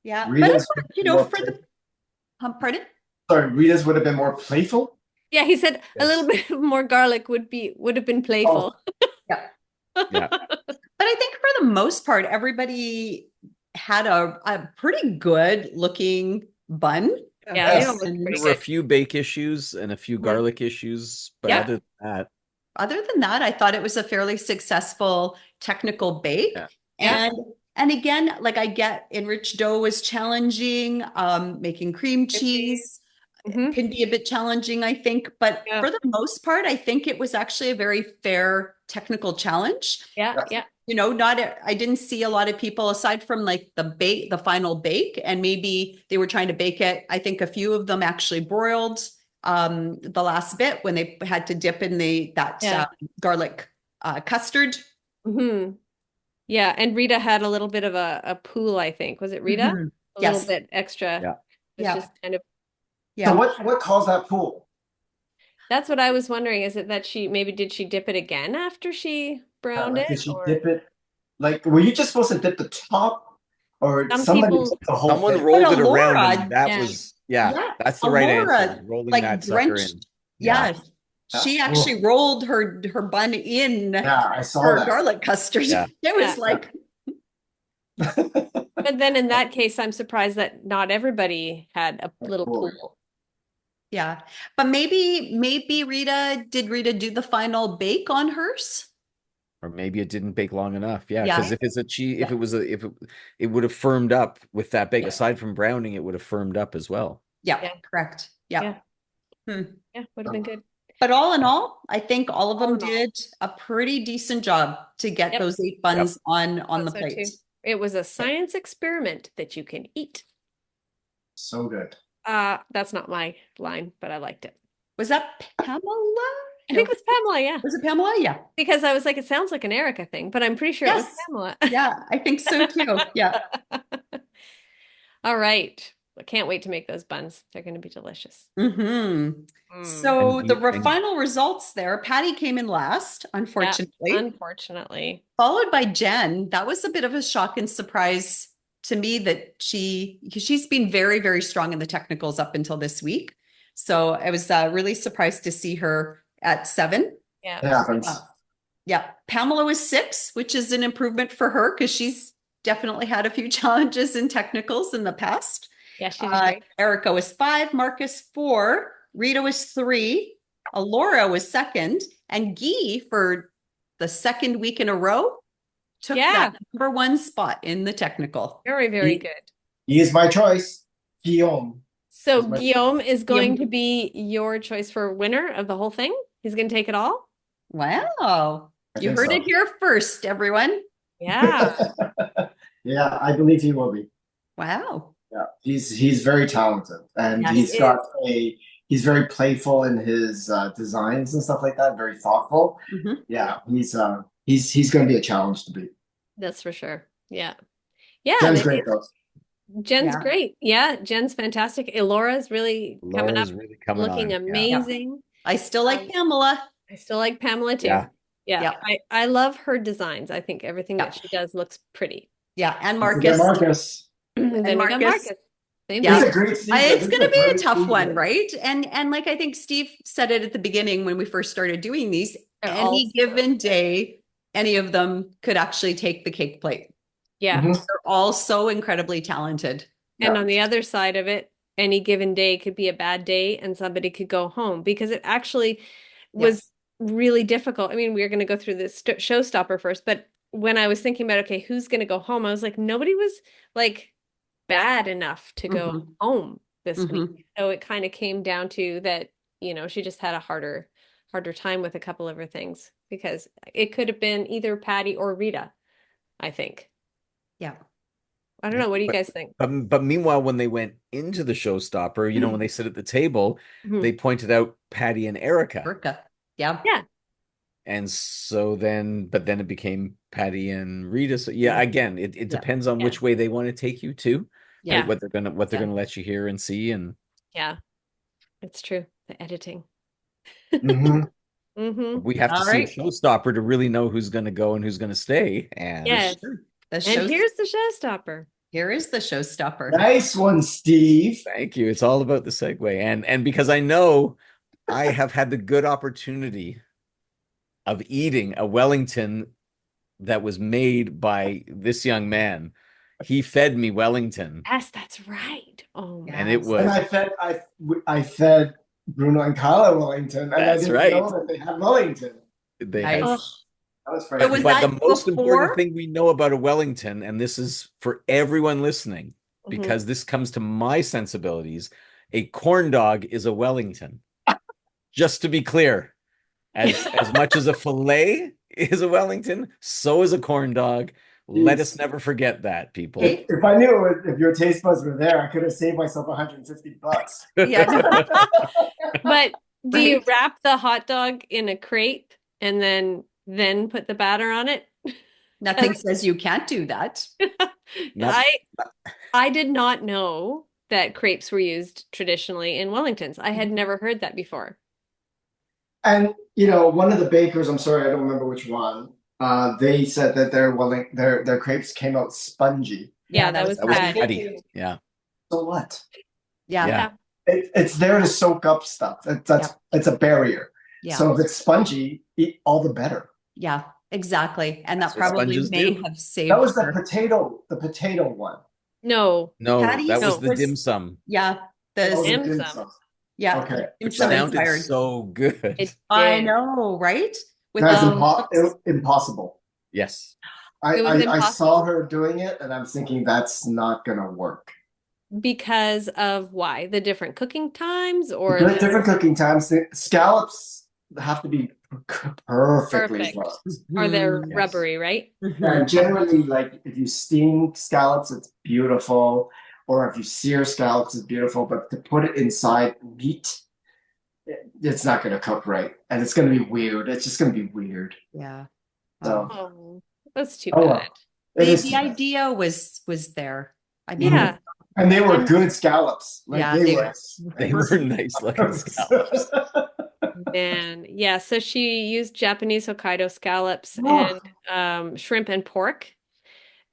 Yeah. But I Rita's thought, would have you been know, more for the, pardon? sorry, Rita's would have been more playful. Yeah, he said a little Yes. bit more garlic would have been playful. Oh, Yeah. Yeah. But I think for the most part, everybody had a pretty good looking bun. Yeah, they all yes. look And There pretty were a good. few bake issues and a few Mhm. garlic issues, but Yeah. other than that, other than that, I thought it was a fairly successful technical bake. yeah. Yeah. And again, like I get enriched dough was challenging, making cream cheese Mhm. can be a bit challenging, I think. But Yeah. for the most part, I think it was actually a very fair technical challenge. Yeah. Yeah. You know, I didn't see a lot of people aside from like the final bake, and maybe they were trying to bake it. I think a few of them actually broiled the last bit when they had to dip in that Yeah. garlic custard. Hmm. Yeah, and Rita had a little bit of a pool, I think. Was it Rita? Mhm. A little Yes. bit extra. Yeah. It's Yeah. just kind of So Yeah. what caused that pool? that's what I was wondering. Is it that did she dip it again after she browned Like, it? did she Or dip it? Like, were you just supposed to dip the top, or some somebody people, dipped the whole Someone thing? rolled But it around, and Alora, that yeah. was, yeah, yeah, that's the right answer. Alora Rolling like that sucker drenched. in. Yeah. Yeah. She Oh, actually rolled her bun in yeah, I saw her that. garlic custard. Yeah. It Yeah. was like, But then in that case, I'm surprised that not everybody had a little Cool. pool. yeah. But maybe did Rita do the final bake on hers? Or maybe it didn't bake long enough. Yeah, Yeah. because if it's a cheese, if Yeah. it was it would have firmed up with that bake. Yeah. Aside from browning, it would have firmed up as well. Yeah, Yeah. correct. Yeah. Yeah. Hmm. Yeah, would have been good. But all in all, I think all of All them in all. did a pretty decent job to get Yep. those 8 buns on the Thought so plate. too. It was a science experiment that you can eat. So good. That's not my line, but I liked it. Was that Pamela? I think it was Pamela, yeah. Was it Pamela? Yeah. Because I was like, it sounds like an Erica thing, but I'm pretty sure it was Yes. Pamela. Yeah, I think so too. Yeah. All right. I can't wait to make those buns. They're going to be delicious. Mm-hmm. Mm. So And the you- and- final results there, Patty came in last, Yeah, unfortunately, unfortunately. followed by Jen. That was a bit of a shock and surprise to me that she's been very, very strong in the technicals up until this week. So I was really surprised to see her at 7. Yeah. It happens. Yeah. Pamela was 6, which is an improvement for her because she's definitely had a few challenges in technicals in the past. Yeah, she did great. Erica was 5, Marcus 4, Rita was 3, Alora was 2nd, and Guy for the 2nd week in a row took Yeah. that number 1 spot in the technical. Very, very He- good. He is my choice, Guillaume. So He's my- Guillaume is going Guillaume. to be your choice for winner of the whole thing. He's going to take it all. Wow. I You think heard so. it here first, everyone. Yeah. Yeah, I believe he will be. Wow. Yeah, he's very talented, and Yes. he's very playful in his designs and stuff like that. Very thoughtful. Mhm. Yeah, he's going to be a challenge to beat. That's for sure. Yeah. Yeah. Jen's great though. Jen's Yeah. great. Yeah. Jen's fantastic. Elora's really coming up, Laura's really coming looking on. Yeah. amazing. I still like Pamela. I still like Pamela too. Yeah. Yeah. Yeah. I love her designs. I think everything Yeah. that she does looks pretty. Yeah, and Don't forget Marcus. Marcus. And then we got Marcus. Marcus. Same Yeah. It's thing. a great season. It's This is going to be a great tough season. one, right? And like I think Steve said it at the beginning when we first started doing these, They're any all given day, any of them could actually take the cake plate. Yeah. Mhm. They're all so incredibly talented. And Yeah. on the other side of it, any given day could be a bad day and somebody could go home because it actually was really difficult. I mean, we were going to go through this showstopper first, but when I was thinking about, okay, who's going to go home? I was like, nobody was like bad enough to go Mhm. home this Mhm. week. So it kind of came down to that, she just had a harder time with a couple of her things because it could have been either Patty or Rita, I think. Yeah. I don't know. What do you guys think? But meanwhile, when they went into the showstopper, when they sit at the table, Mhm. they pointed out Patty and Erica. Erica. Yeah. Yeah. And so but then it became Patty and Rita. So yeah, again, it Yeah. depends on Yeah. which way they want to take you to, Yeah. right? What they're Yeah. gonna let you hear and see. And Yeah, it's true. The editing. Mhm. Mm-hmm. we have to All see a right. showstopper to really know who's gonna go and who's gonna stay. And Yes. The And show here's the showstopper. Here is the showstopper. Nice one, Steve. Thank you. It's all about the segue. And because I know I have had the good opportunity of eating a Wellington that was made by this young man. He fed me Wellington, Yes, that's right. Oh my. and it Yes. And was I fed Bruno and Carla Wellington, and I That's didn't right. know that they had Wellington. they Nice. had. Oh, That was So frightening. was But that the most important before? thing we know about a Wellington, and this is for everyone listening, mhm. because this comes to my sensibilities, a corn dog is a Wellington. Just to be clear, as much as a fillet is a Wellington, so is a corn dog. Let us never forget that, people. Okay. If I knew if your taste buds were there, I could have saved myself $150. Yeah, no. But do you Right? wrap the hot dog in a crepe and then put the batter on it? Nothing says you can't do that. Not- I did not know that crepes were used traditionally in Wellingtons. I had never heard that before. And one of the bakers, I'm sorry, I don't remember which one. They said that their crepes came out spongy. Yeah, that was That was bad. Patty. Yeah. So what? Yeah. Yeah. It's there to soak up stuff. It's a barrier. Yeah. So if it's spongy, all the better. Yeah, exactly. And That's that what probably sponges may do. have saved That was her. the potato one. No. No, Patty's that was No. the dim sum, Yeah. That was The, the dim Dim sum. sum. yeah. Okay. dim which sum sounded inspired. so good. It I did. know, right? With That's the impossible. Yes. It was I impossible. saw her doing it, and I'm thinking that's not gonna work. Because of why? The different cooking times or Different cooking times. The scallops have to be perfectly perfect. cooked. Or they're Yes. rubbery, right? And generally, like if you steam scallops, it's beautiful. Or if you sear scallops, it's beautiful. But to put it inside meat, it's not going to cook right, and it's going to be weird. It's just going to be weird. Yeah. So, Oh, that's too oh well. bad. It is The too bad. idea was there. I mean, Yeah. And they were good scallops. Like Yeah, they they- were. They were nice looking scallops. And yeah, so she used Japanese Hokkaido scallops Oh. and shrimp and pork.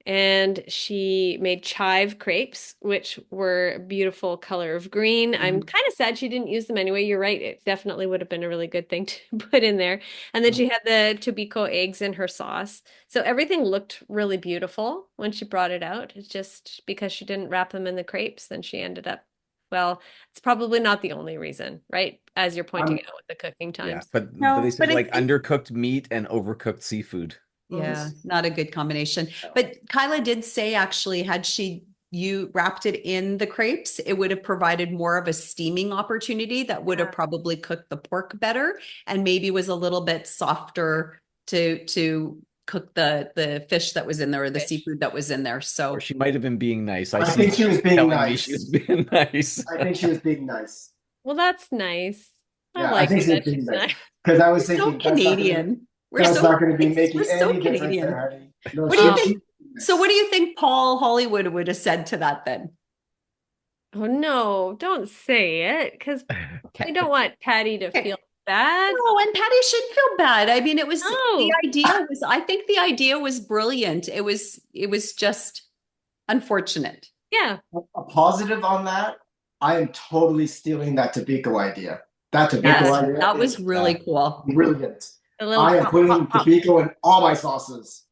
And she made chive crepes, which were a beautiful color of green. I'm kind of sad she didn't use them anyway. You're right. It definitely would have been a really good thing to put in there. And then she had the tobiko eggs in her sauce. So everything looked really beautiful when she brought it out. It's just because she didn't wrap them in the crepes, then she ended up, well, it's probably not the only reason, right? As you're pointing out with the cooking Yeah, times. but No, they said but I like think- undercooked meat and overcooked seafood. yeah, not a good combination. But Kyla did say actually, had you wrapped it in the crepes, it would have provided more of a steaming opportunity that would have Yeah. probably cooked the pork better and maybe was a little bit softer to cook the fish that was in there or the Fish. seafood that was in there. So Or she might have been being nice. I see think she was being telling me nice. she was being nice. I think she was being nice. Well, that's nice. Yeah, I like think it she was that being she's nice. nice. Because I was we're so thinking that's Canadian. That's not going to be it's- making we're so any difference Canadian. there, honey. No, What do you she- think? So what do you think Paul Hollywood would have said to that then? Oh no, don't say it because I don't want Patty to Okay. feel bad. No, and Patty should feel bad. I mean, No. I think the idea was brilliant. It was just unfortunate. Yeah. a positive on that. I am totally stealing that tobiko idea. That tobiko Yes, idea. That was is, really cool. brilliant. A little I am pop, putting pop, pop. tobiko in all my sauces.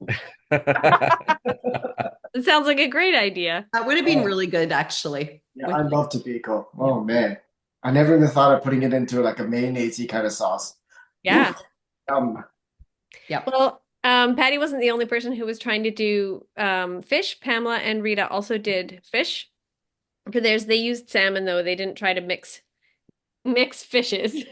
It sounds like a great idea. That would have been Oh. really good, actually. Yeah, With- I love tobiko. Oh man, I never even thought of putting it into like a mayonnaise kind of sauce. Yeah. Well, Patty wasn't the only person who was trying to do fish. Pamela and Rita also did fish. For theirs, they used salmon though. They didn't try to mix fishes.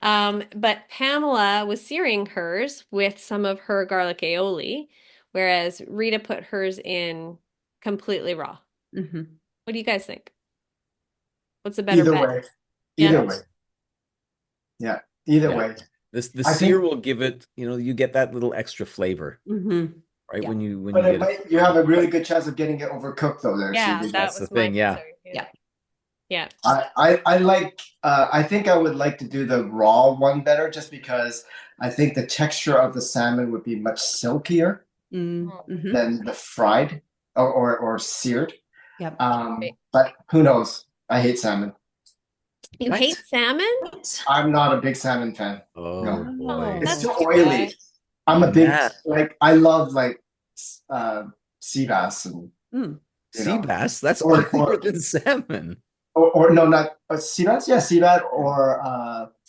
But Pamela was searing hers with some of her garlic aioli, whereas Rita put hers in completely raw. Mhm. What do you guys think? What's a better Either bet? way, Yeah. either way. Yeah, either Yeah. way. The I sear think- will give it, you get that little extra flavor, Mhm. right? Yeah. When you But get it. you have a really good chance of getting it overcooked though. There, Yeah, Stevie. that That's was the thing, my yeah. concern. Yeah. Yeah. I like I think I would like to do the raw one better just because I think the texture of the salmon would be much silkier Mhm. than the fried or seared. Yep. But who knows? I hate salmon. You What? hate salmon? I'm not a big salmon fan. Oh No, boy. it's That's too too oily. bad. I'm a big Yeah. I love sea bass and Mm. Sea bass, that's or oilier than salmon. or no, not sea bass. Yeah, sea bass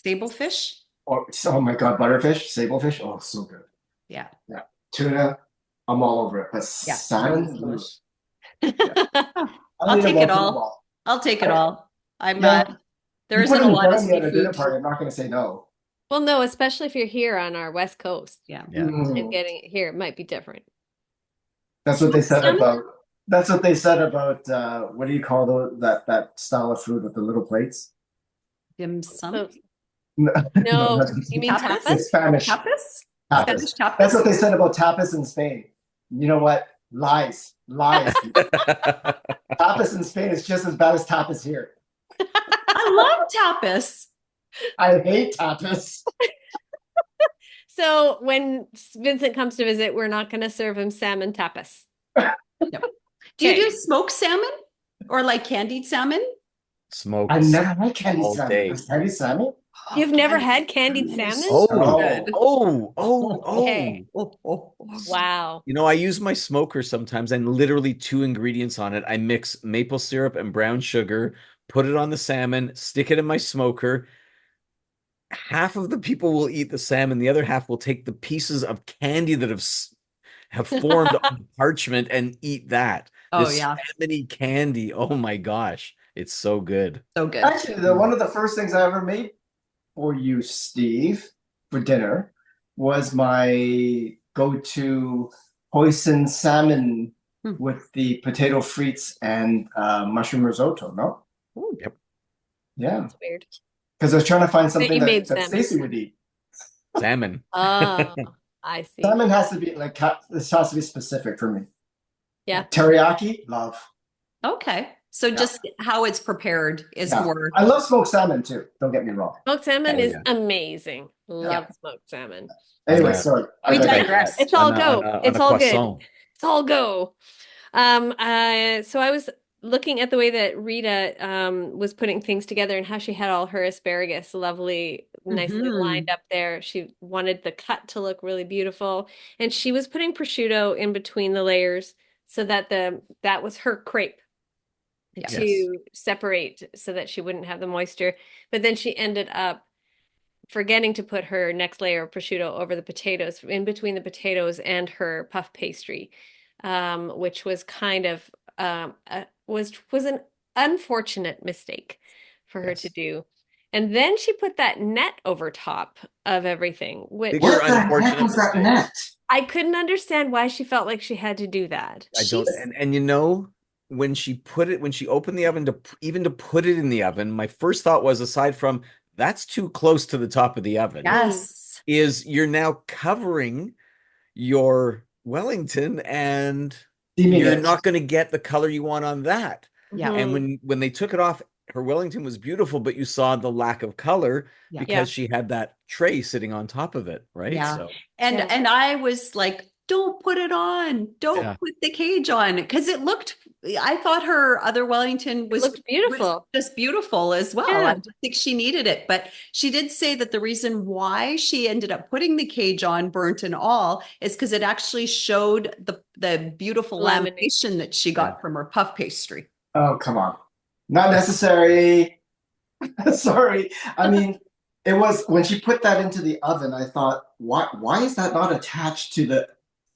Stablefish? or oh my god, butterfish, sablefish. Oh, so good. Yeah. Yeah, tuna. I'm all over it. But Yeah. salmon, Delish. I I'll eat it take once it in a all. while. I'll take it all. I'm Yeah, there you put isn't it a in lot front of of me at a dinner seafood. party. I'm not going to say no. Well, no, especially if you're here on our West Coast Yeah. Yeah. and getting it here, it might be different. That's what they said Salmon? about. That's what they said about. What do you call that style of food with the little plates? Dim sum. So, No, no, not you mean Tapas? tapas? it's Spanish. Tapas? Tapas. Spanish tapas? That's what they said about tapas in Spain. You know what? Lies. Tapas in Spain is just as bad as tapas here. I love tapas. I hate tapas. So when Vincent comes to visit, we're not going to serve him salmon tapas. Do you do smoked salmon or like candied salmon? Smoked. I've never had candy all salmon. day. Has candy salmon? You've never had candied salmon? Oh, good. Okay. Wow. You know, I use my smoker sometimes and literally 2 ingredients on it. I mix maple syrup and brown sugar, put it on the salmon, stick it in my smoker. Half of the people will eat the salmon, the other half will take the pieces of candy that have formed on parchment and eat that. Oh, This yeah. salmony candy. Oh my gosh. It's so good. So good. Actually, one of the first things I ever made for you, Steve, for dinner was my go-to hoisin salmon with the potato frites and mushroom risotto. No? Ooh, yep. Yeah. That's weird. Because I was trying to find something you made that salmon. Stacy would eat. Salmon. Oh, I see. Salmon has to be this has to be specific for me. Yeah. Teriyaki, love. Okay. So just how it's prepared is more. I love smoked salmon too. Don't get me wrong. Smoked salmon Oh, is yeah. amazing. Love smoked salmon. Anyway, sorry. We digress. It's all On a- go. on a- on It's a all croissant. good. It's all go. So I was looking at the way that Rita was putting things together and how she had all her asparagus lovely, nicely lined up there. She wanted the cut to look really beautiful, and she was putting prosciutto in between the layers so that that was her crepe to separate so that she wouldn't have the moisture. But then she ended up forgetting to put her next layer of prosciutto over the potatoes, in between the potatoes and her puff pastry, which was kind of was an unfortunate mistake for her to do. And then she put that net over top of everything, which What the heck was that net? I couldn't understand why she felt like she had to do that. I don't, and you know, when she opened the oven to put it in the oven, my first thought was, aside from that's too close to the top of the oven. Yes. Is you're now covering your Wellington and you're not going to get the color you want on that. Yeah. And when they took it off, her Wellington was beautiful, but you saw the lack of color because she had that tray sitting on top of it, right? Yeah. So. And I was like, don't put it on. Don't put the cage on, because it looked, I thought her other Wellington looked beautiful. Was just beautiful as well. I don't think she needed it, but she did say that the reason why she ended up putting the cage on, burnt and all, is because it actually showed the beautiful lamination that she got from her puff pastry. Oh, come on. Not necessary. Sorry. I mean, it was when she put that into the oven, I thought, why is that not attached to the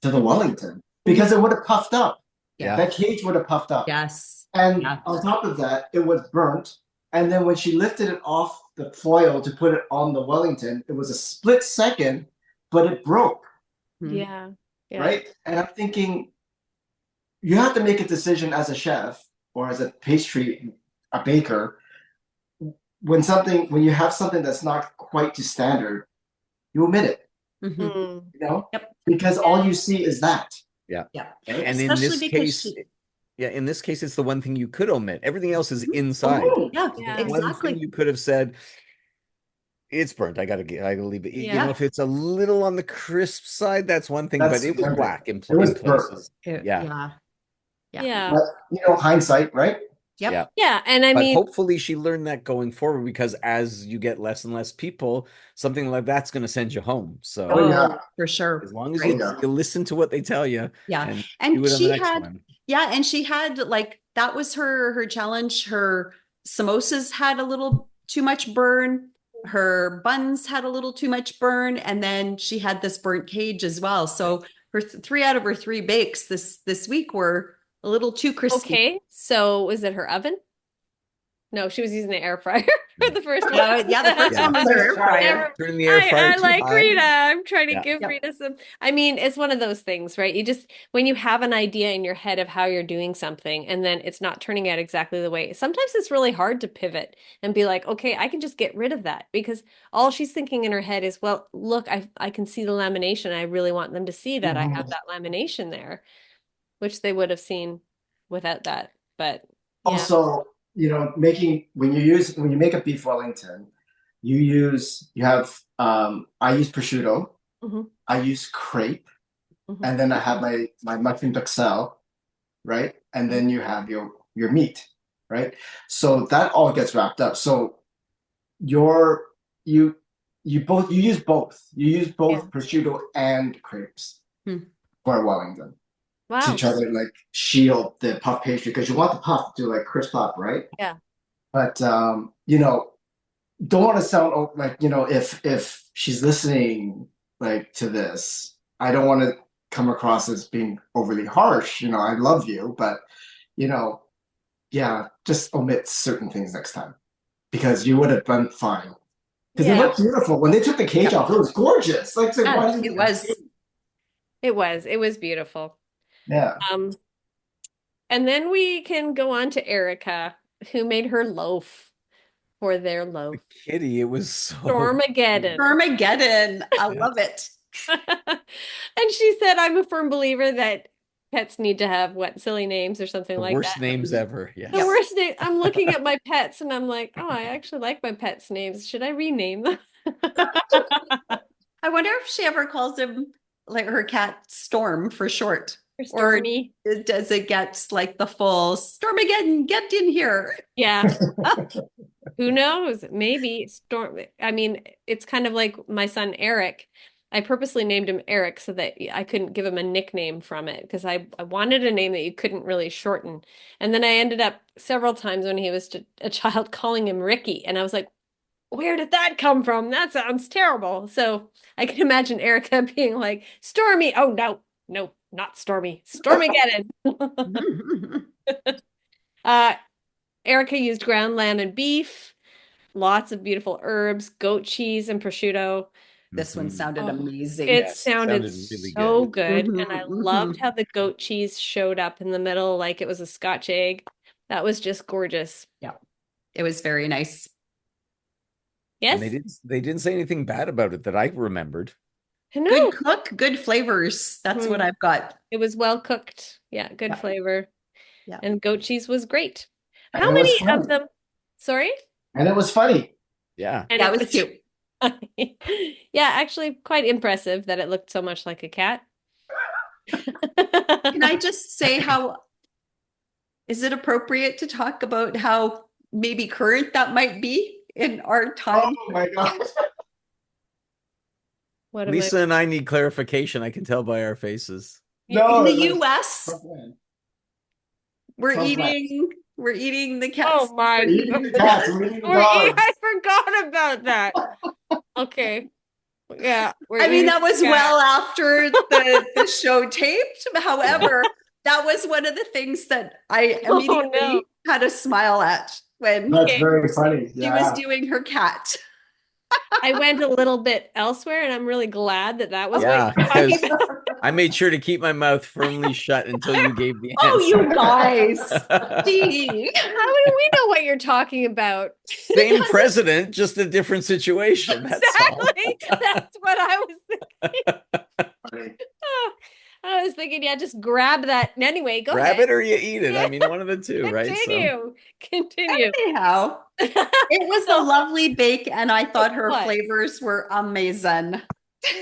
Wellington? Because it would have puffed up. Yeah. That cage would have puffed up. Yes. And on top of that, it was burnt. And then when she lifted it off the foil to put it on the Wellington, it was a split second, but it broke. Yeah. Right? And I'm thinking, you have to make a decision as a chef or as a baker. When you have something that's not quite to standard, you omit it. You know? Because all you see is that. Yeah. Yeah. And in this case, in this case, it's the one thing you could omit. Everything else is inside. Exactly. One thing you could have said, it's burnt. I gotta leave it. You know, if it's a little on the crisp side, that's one thing, but it was black in places. Yeah. Yeah. But hindsight, right? Yep. Yeah. Yeah. And I But mean, hopefully she learned that going forward, because as you get less and less people, something like that's going to send you home. So Oh yeah. For sure. as long as Right. you listen to what they tell you Yeah. and do And it on the she next had, one. and she had like, that was her challenge. Her samosas had a little too much burn. Her buns had a little too much burn. And then she had this burnt cage as well. So her 3 out of her 3 bakes this week were a little too crispy. okay. So was it her oven? No, she was using the air fryer for the first one. The first Yeah. one was her air fryer. Turn the air fryer I too like high. Rita. I'm trying to Yeah. give Yep. Rita some. I mean, it's one of those things, right? You just, when you have an idea in your head of how you're doing something and then it's not turning out exactly the way, sometimes it's really hard to pivot and be like, okay, I can just get rid of that, because all she's thinking in her head is, well, look, I can see the lamination. I really want them to see that I have that lamination there, which they would have seen without that. But yeah. Also, making when you make a beef Wellington, you have I use prosciutto, Mhm. I use crepe, Mhm. and then I have my muffin duxelle, right? And then you have your meat, right? So that all gets wrapped up. So your you you use both. You use both Yeah. prosciutto and crepes Hmm. for a Wellington to Wow. try to like shield the puff pastry, because you want the puff to like crisp up, right? Yeah. But don't want to sound like, if she's listening like to this, I don't want to come across as being overly harsh. I love you, but yeah, just omit certain things next time, because you would have done fine. Because they Yeah. look beautiful. When they took the cage off, it was gorgeous. Like, why didn't It you- was. It was beautiful. Yeah. And then we can go on to Erica, who made her loaf for their loaf. Kitty, it was so Stormageddon. Armageddon. I Yeah. love it. And she said, I'm a firm believer that pets need to have what, silly names or something the like worst that. names ever. Yeah. The worst name. I'm looking at my pets and I'm like, oh, I actually like my pets' names. Should I rename them? I wonder if she ever calls him like her cat Storm for short. For Stormy. Or does it get like the full Stormageddon, get in here? Yeah. Who knows? Maybe Storm. I mean, it's kind of like my son Eric. I purposely named him Eric so that I couldn't give him a nickname from it, because I wanted a name that you couldn't really shorten. And then I ended up several times when he was a child calling him Ricky. And I was like, where did that come from? That sounds terrible. So I can imagine Erica being like, Stormy. Oh, no, not Stormy. Stormageddon. Erica used ground lamb and beef, lots of beautiful herbs, goat cheese, and prosciutto. This one sounded amazing. It Yes, sounded really so good. Mhm, And I mhm. loved how the goat cheese showed up in the middle like it was a Scotch egg. That was just gorgeous. Yeah, it was very nice. Yes. And they didn't say anything bad about it that I remembered. I know. Good cook, good flavors. That's what I've got. It was well cooked. Yeah, good flavor. Yeah. And goat cheese was great. And How it was many fun. of them? Sorry? And it was funny. Yeah. And That was cute. Yeah, actually quite impressive that it looked so much like a cat. Can I just say is it appropriate to talk about how maybe current that might be in our time? Oh my god. What am Lisa and I need clarification. I can tell by our faces. In the No, US, we're Trump eating the cats. Oh my We're eating the cats, we're eating the dogs. I forgot about that. Okay. Yeah. I mean, that was well after the show taped. However, that was one of the things that I immediately had a smile at when That's very funny. she was doing her cat. I went a little bit elsewhere, and I'm really glad that was Yeah, what you're talking because about. I made sure to keep my mouth firmly shut until you gave the answer. Oh, you guys. Gee. How do we know what you're talking about? Same president, just a different situation. That's Exactly. all. That's what I was thinking. I was thinking, yeah, just grab that. Anyway, go Grab ahead. it or you eat it. I mean, one of the two, right? So, Continue. Anyhow, it was a lovely bake, and I thought her What? flavors were amazing.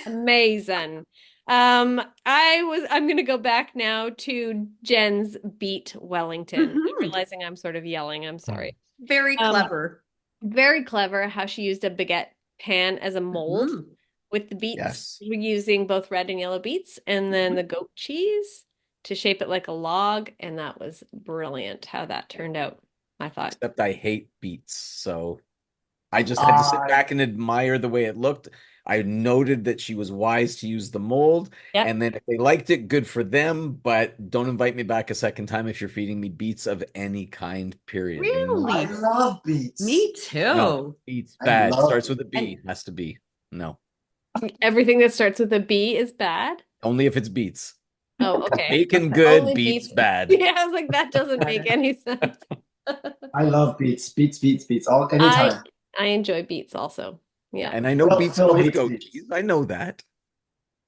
Amazing. I'm gonna go back now to Jen's beet Wellington. I'm Mhm. realizing I'm sort of yelling. I'm sorry. Very Um, clever. very clever how she used a baguette pan as a mold Mhm. with the beets, Yes. using both red and yellow beets, and then the goat cheese to shape it like a log. And that was brilliant how that turned out, I thought. Except I hate beets, so I just had to sit I back and admire the way it looked. I noted that she was wise to use the mold, Yep. and then if they liked it, good for them, but don't invite me back a second time if you're feeding me beets of any kind, period. I Really? love beets. Me No, too. beets I bad. love Starts beets. with a B, has to be. No, Everything that starts with a B is bad. only if it's beets. Oh, okay. Bacon good, Only beets beets. bad. Yeah, I was like, that doesn't make any sense. I love beets. Beets, beets, beets. All I anytime. I enjoy beets also. Yeah. And I know beets Phil go with hates goat beets. cheese. I know that.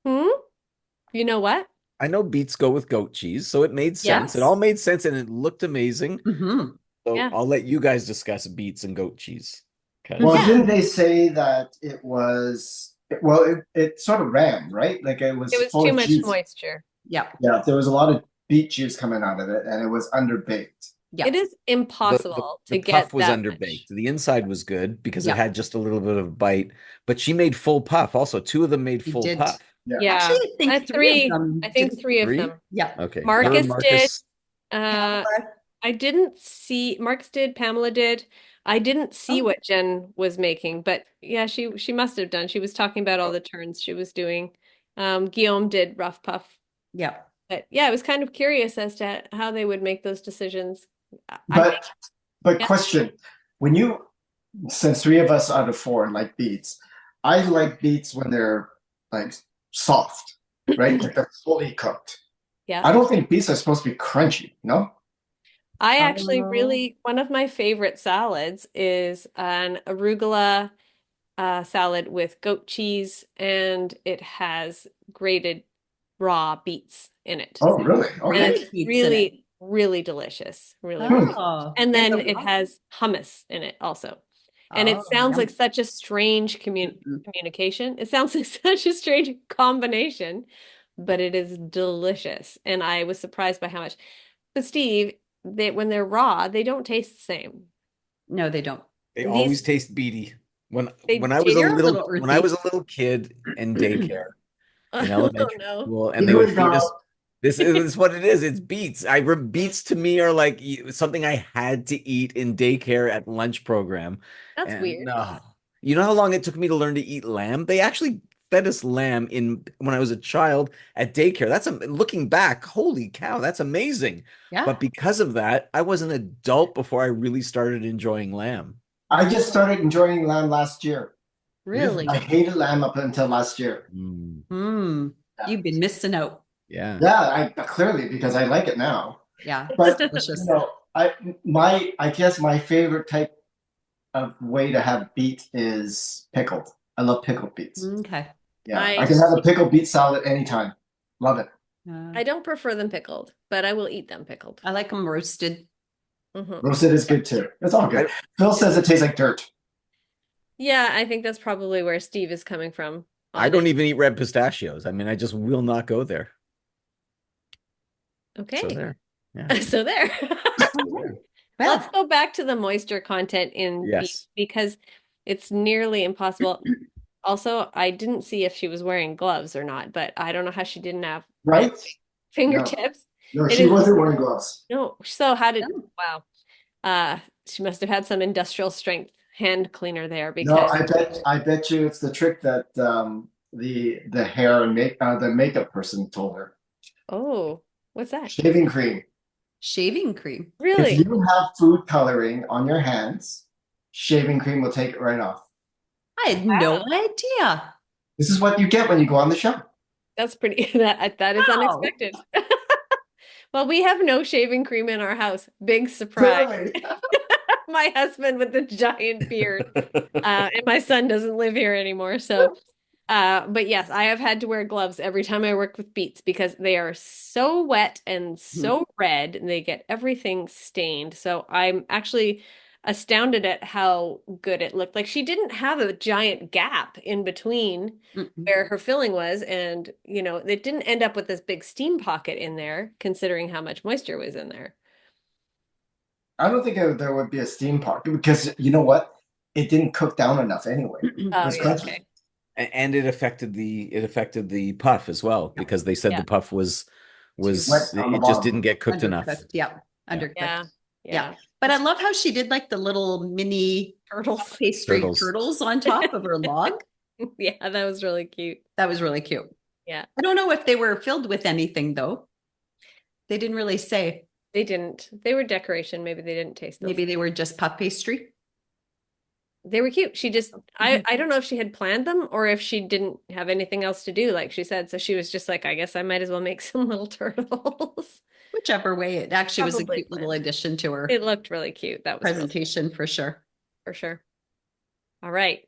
Hmm? You know what? I know beets go with goat cheese, so it made sense. It Yes. all made sense and it looked amazing. Hmm. So Yeah. I'll let you guys discuss beets and goat cheese. Well, Because Yeah. didn't they say that it was, well, it sort of ran, right? Like it It was was full too of much juice. moisture. Yeah. Yeah, there was a lot of beet juice coming out of it, and it was underbaked. It Yeah. is the impossible the to get puff was that much. underbaked. The inside was good because it Yeah. had just a little bit of bite, but she made full puff. Also, two of them made He full did. puff. Yeah. Actually, Yeah. I think three of I them think did. three of Three? them. Yeah. Okay. Her, Marcus did. Marcus. Uh, Pamela. I didn't see Marcus did, Pamela did. I didn't see Oh, what Jen was making, but yeah, she must have done. She was talking about all the turns she was doing. Guillaume did rough puff. yeah. But yeah, I was kind of curious as to how they would make those decisions. I think, But yeah, question, when you, since three of us out of four like beets, I like beets when they're like soft, right? Like they're fully cooked. yeah. I don't think beets are supposed to be crunchy, no? I actually Oh, really, one of my favorite salads is an arugula salad with goat cheese, and it has grated raw beets in it. Oh, really? And Okay. it's grated beets in it. really, really delicious. Really, really. Hmm. Oh, And in then the it raw. has hummus in it also. And it Oh, sounds like yum. such a strange Mhm. communication. It sounds like such a strange combination, but it is delicious. And I was surprised by how much. But Steve, when they're raw, they don't taste the same. No, they don't. They always These taste beady. When they I was a They're a little little when I was earthy. a little kid in daycare in oh elementary no. school, and they Here would we feed go. us. This is what it is. It's beets. Beets to me are like something I had to eat in daycare at lunch program. That's And weird. no, you know how long it took me to learn to eat lamb? They actually fed us lamb in when I was a child at daycare. Looking back, holy cow, that's amazing. Yeah. But because of that, I was an adult before I really started enjoying lamb. I just started enjoying lamb last year. I Really? hated lamb up until last year. Mm, Hmm. Yeah, You've been missing out. yeah. yeah, I clearly because I like it now. Yeah, it's But delicious. I guess my favorite type of way to have beet is pickled. I love pickled beets. Okay. Yeah, I I can have a pickled beet salad anytime. Love it. I don't prefer them pickled, but I will eat them pickled. I like them roasted. Hmm. Roasted is good too. It's all good. I Phil says it tastes like dirt. Yeah, I think that's probably where Steve is coming from I on don't it. even eat red pistachios. I mean, I just will not go there. So Okay. there. Yeah. So there. All There. right. Let's Well, go back to the moisture content in beef Yes. because it's nearly impossible. Also, I didn't see if she was wearing gloves or not, but I don't know how she didn't have Right? No, fingertips. no, It she is wasn't wearing gloves. no. So how did no. wow. She must have had some industrial strength hand cleaner there No, because I bet you it's the trick that the hair and the makeup person told her. oh, what's that? Shaving cream. Shaving cream. If Really? you have food coloring on your hands, shaving cream will take it right off. I had no Wow. idea. This is what you get when you go on the show. That's pretty that is Wow. unexpected. Well, we have no shaving cream in our house. Big surprise. Really? My husband with the giant beard. And my son doesn't live here anymore. So, but yes, I have had to wear gloves every time I work with beets because they are so wet and Hmm. so red and they get everything stained. So I'm actually astounded at how good it looked. Like she didn't have a giant gap in between where her filling was, and it didn't end up with this big steam pocket in there, considering how much moisture was in there. I don't think there would be a steam pocket because you know what? It didn't cook down enough anyway. It Oh was yeah, crunchy. okay. And it affected the puff as well, because they said Yeah. the puff was Wet on the it just bottom. didn't get cooked enough. Undercooked. Yeah. Undercooked. Yeah. Yeah. But I love how she did like the little mini Turtles. pastry turtles on top of her log. Yeah, that was really cute. That was really cute. Yeah. I don't know if they were filled with anything though. They didn't really say. They didn't. They were decoration. Maybe they didn't taste those. Maybe they were just puff pastry. They were cute. She just, I don't know if she had planned them or if she didn't have anything else to do, like she said. So she was just like, I guess I might as well make some little turtles. Whichever way, it actually was a Probably cute little addition to her It looked really cute. That was presentation for sure. for sure. All right.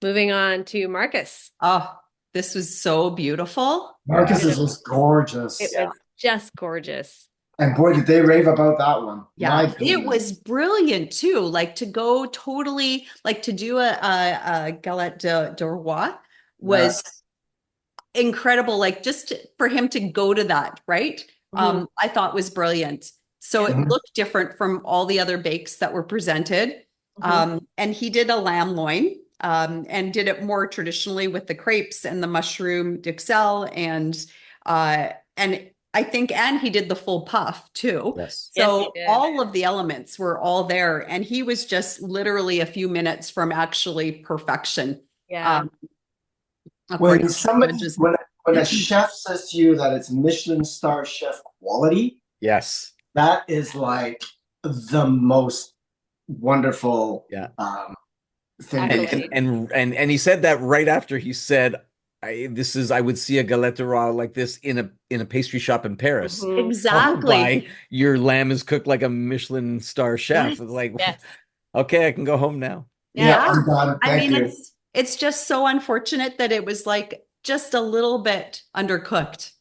Moving on to Marcus. Oh, this was so beautiful. Marcus's was gorgeous. It was just gorgeous. And boy, did they rave about that one. Yeah, My it goodness. was brilliant too. Like to go totally, like to do a galette de roi was incredible. Like just for him to go to that, right? I thought was brilliant. So it looked different from all the other bakes that were presented. And he did a lamb loin and did it more traditionally with the crepes and the mushroom d'Uxelles and I think, and he did the full puff too. Yes. So all of the elements were all there. And he was just literally a few minutes from actually perfection. Yeah. When a chef says to you that it's Michelin star chef quality, yes, that is like the most wonderful thing. And he said that right after he said, I would see a galette de roi like this in a pastry shop in Paris. Exactly. Your lamb is cooked like a Michelin star chef. Like, okay, I can go home now. Yeah. I'm done. Thank you. It's just so unfortunate that it was like just a little bit undercooked.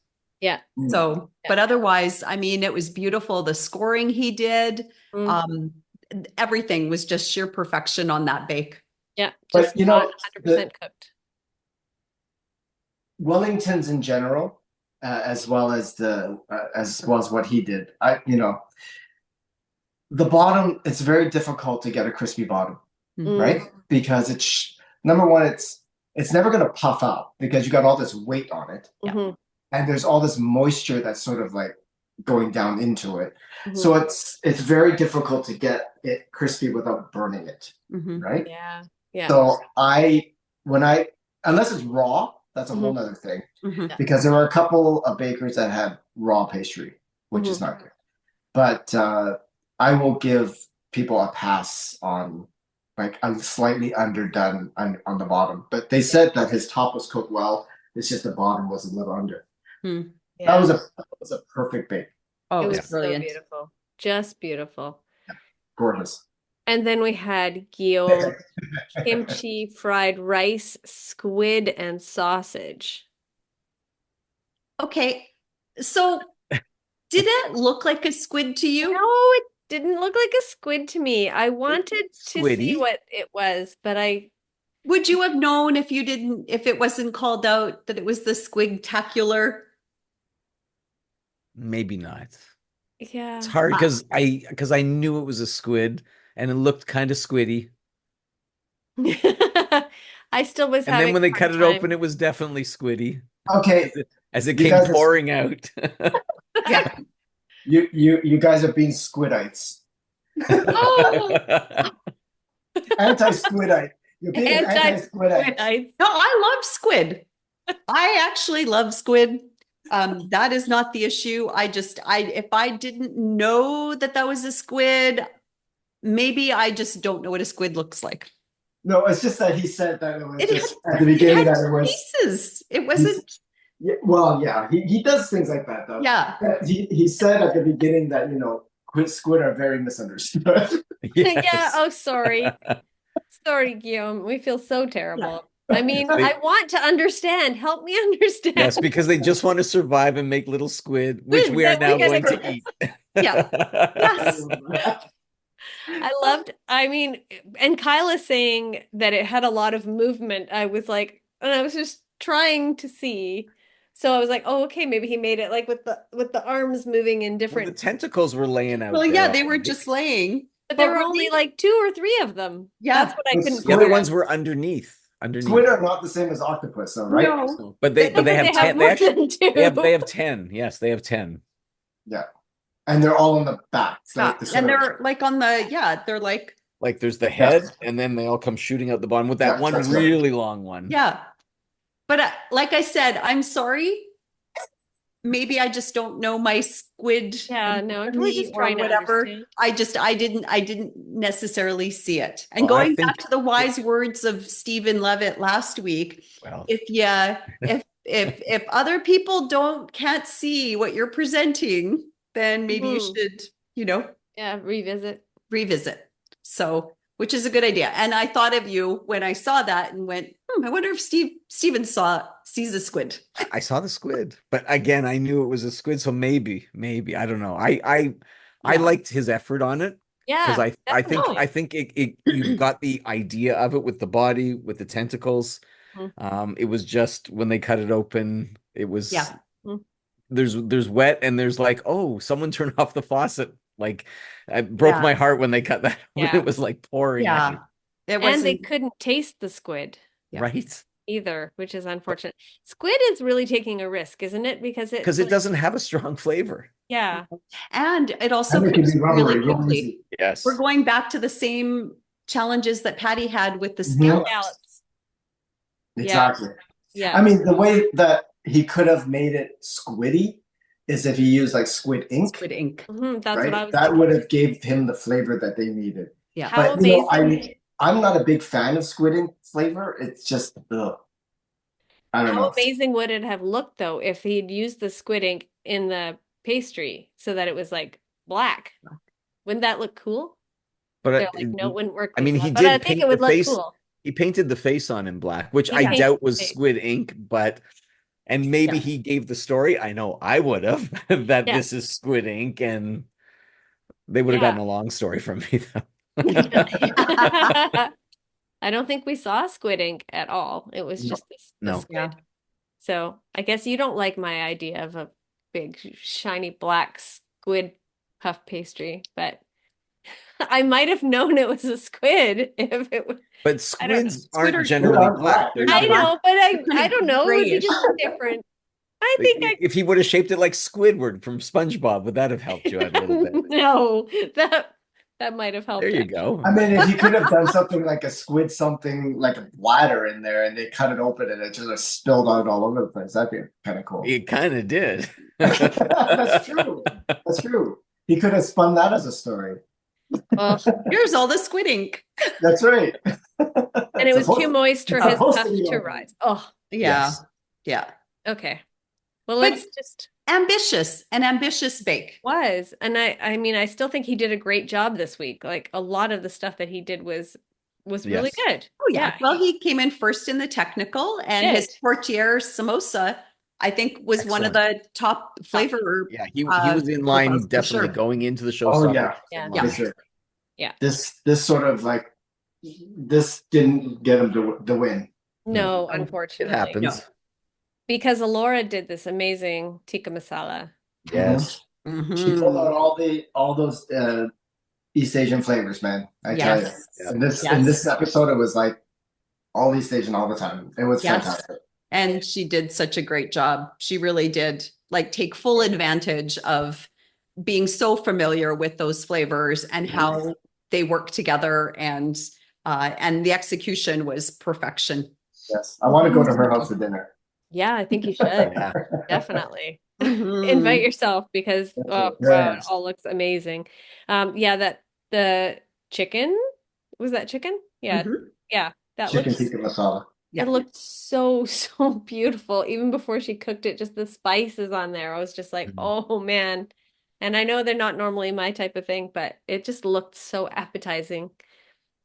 Yeah. So, but otherwise, I mean, it was beautiful. The scoring he did, everything was just sheer perfection on that bake. Yeah. But 100% cooked. Wellingtons in general, as well as what he did. The bottom, it's very difficult to get a crispy bottom, right? Because it's number one, it's never going to puff out because you got all this weight on it, and there's all this moisture that's sort of like going down into it. So it's very difficult to get it crispy without burning it, right? Yeah, yeah. So unless it's raw, that's a whole nother thing, because there were a couple of bakers that had raw pastry, which is not good. But I will give people a pass on like a slightly underdone on the bottom. But they said that his top was cooked well. It's just the bottom was a little under. That was a perfect bake. Oh, it was brilliant. So beautiful. Just beautiful. Gorgeous. And then we had Guillaume kimchi, fried rice, squid, and sausage. Okay. So did it look like a squid to you? No, it didn't look like a squid to me. I wanted to see what it was, but would you have known if it wasn't called out that it was the squidtacular? Maybe not. Yeah. It's hard because I knew it was a squid and it looked kind of squiddy. I still was and then when they cut it open, it was definitely squiddy. Okay. As it came pouring out. Yeah. You guys are being squidites. Anti-squidite. You're being anti-squidite. No, I love squid. I actually love squid. That is not the issue. If I didn't know that was a squid, maybe I just don't know what a squid looks like. No, it's just that he said that it was at the beginning that it was pieces. It wasn't. He does things like that though. Yeah. He said at the beginning that squid are very misunderstood. Yeah. Oh, sorry. Sorry, Guillaume. We feel so terrible. I mean, I want to understand. Help me understand. Yes, because they just want to survive and make little squid, which we are now going to eat. Yeah. Yes. I mean, and Kyla saying that it had a lot of movement. I was like, and I was just trying to see. So I was like, oh, okay, maybe he made it like with the arms moving in Well, the different, tentacles were laying out Well, there yeah, they were already. just laying. but there But were only like two or three of them. That's yeah. what I The couldn't The other figure ones out. were underneath. Squid are not the same as octopus, though, right? No. But Yeah, they but have they have 10. They more actually than two. they have 10. Yes, they have 10. Yeah. And they're all on the back. So Yeah. the And sort of- they're like on the, yeah, they're like, Like there's the Yeah. head, and then they all come shooting out the bottom with that Yeah, one that's right. really long one. yeah. But like I said, I'm sorry. Maybe I just don't know my squid Yeah, no, we're anatomy just or trying to whatever. understand. I didn't necessarily see it. And Well, I going think- back to the wise words of Stephen Levitt last week, Well, if other people can't see what you're presenting, then maybe you Mhm. should, Yeah, revisit. revisit. So, which is a good idea. And I thought of you when I saw that and went, I wonder if Steven sees a squid. I saw the squid, but again, I knew it was a squid, so maybe, I don't know. I Yeah. liked his effort on it because Yeah, definitely. I think you got the idea of it with the body, with the tentacles. Mhm. It was just when they cut it open, it was Yeah. Mhm. there's wet and there's like, oh, someone turned off the faucet. Like, it broke Yeah. my heart when they cut that. When Yeah. it was like pouring Yeah. out. It And they wasn't, couldn't taste the squid Yeah. Right? either, which is unfortunate. Squid is really taking a risk, isn't it? Because it's Because it like, doesn't have a strong flavor. yeah. and it also And it can cooks be really rubbery, real quickly. easy. Yes. We're going back to the same challenges that Patty had with the Mhm. scallops. Scallops. Exactly. Yeah. I mean, the way that he could have made it squiddy is if he used like squid ink, Squid ink. Mhm, that's right? what I was That thinking. would have gave him the flavor that they needed. Yeah. How But you know, amazing. I'm not a big fan of squid ink flavor. It's just ugh. I don't How know. amazing would it have looked though if he'd used the squid ink in the pastry so that it was like black? Wouldn't that look cool? But They're like, no, it wouldn't work. I mean, Lisa, he but I did think paint it would the look face. cool. He painted the face on in black, which He I painted doubt the was face. squid ink, and maybe Yeah. he gave the story. I know I would have that Yeah. this is squid ink, and they would have Yeah. gotten a long story from me though. I don't think we saw squid ink at all. It was No. just the No. squid. Yeah. So I guess you don't like my idea of a big shiny black squid puff pastry, but I might have known it was a squid if it was. But I don't know. squids Squid aren't are generally black. black. They're They're I just- know, but I kinda don't know. It would be grayish. just different. I think If he would have shaped it like Squidward from SpongeBob, would that have helped you out a little bit? no, that might have helped. There you actually. go. I mean, if you could have done something like a squid, something like a bladder in there, and they cut it open and it just spilled out all over the place, that'd be kind of cool. It kind of did. That's true. That's true. He could have spun that as a story. Ugh. Here's all the squid ink. That's right. And it was too moist for it's his supposed puff to be to like- rise. Oh, Yeah. Yes. Yeah. okay. Well, But- let's just An ambitious bake. was. And I mean, I still think he did a great job this week. Like a lot of the stuff that he did was really Yes. good. Oh yeah. Well, he came in first in the technical, and his did. portiere samosa, I think, was one of the top flavor. Yeah, he was in line profiles for definitely sure. going into the show. Oh yeah. Yeah. Yeah. For sure. Yeah. This sort of like this didn't get him to the win. No, It unfortunately. happens. No. Because Alora did this amazing tikka masala. Yes. Mhm. She pulled out all those East Asian flavors, man. I tell you. Yes. In this Yes. episode, it was like all East Asian all the time. It was Yes. fantastic. And she did such a great job. She really did like take full advantage of being so familiar with those flavors and how they work together, and the execution was perfection. Yes, I want to go to her house for dinner. Yeah, I think you should. Yeah. Definitely. Mhm. Invite yourself because oh wow, it Yes. all looks amazing. Yeah, that the chicken was that chicken? Yeah, Mhm. yeah. That Chicken looks tikka masala. Yeah. it looked so beautiful. Even before she cooked it, just the spices on there. I was just like, Mhm. oh man. And I know they're not normally my type of thing, but it just looked so appetizing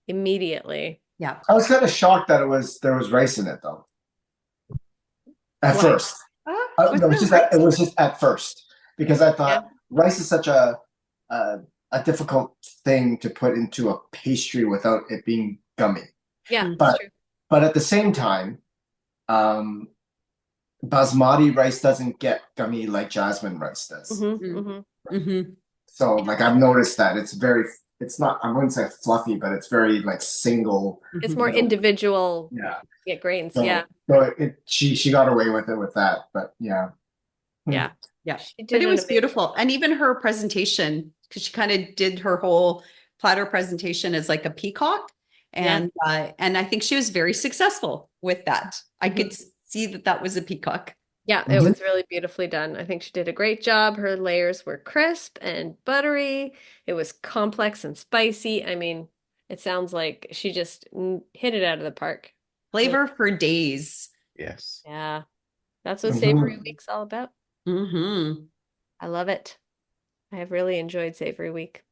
immediately. Yeah. I was kind of shocked that there was rice in it though. At Why? first, Was no, it was there just it was just at first because I thought rice is such a a difficult thing to put into a pastry without it being gummy. Yeah, Mm. that's But true. but at the same time, um, basmati rice doesn't get gummy like jasmine rice does. So like I've noticed that it's not, I wouldn't say fluffy, but it's very like single. It's Mhm. more individual Yeah. grains. So, Yeah. so she got away with it with that, but yeah. Yeah. Yeah, She but did it an was amazing beautiful. And even her presentation, because she kind of did her whole platter presentation as like a peacock. Yeah. And I think she was very successful with that. I could see that that was a peacock. Yeah, it was really beautifully done. I think she did a great job. Her layers were crisp and buttery. It was complex and spicy. I mean, it sounds like she just hit it out of the park. Flavor for days. Yes. Yeah, that's what Savory Mhm. Week's all about. Mm-hmm. I love it. I have really enjoyed Savory Week.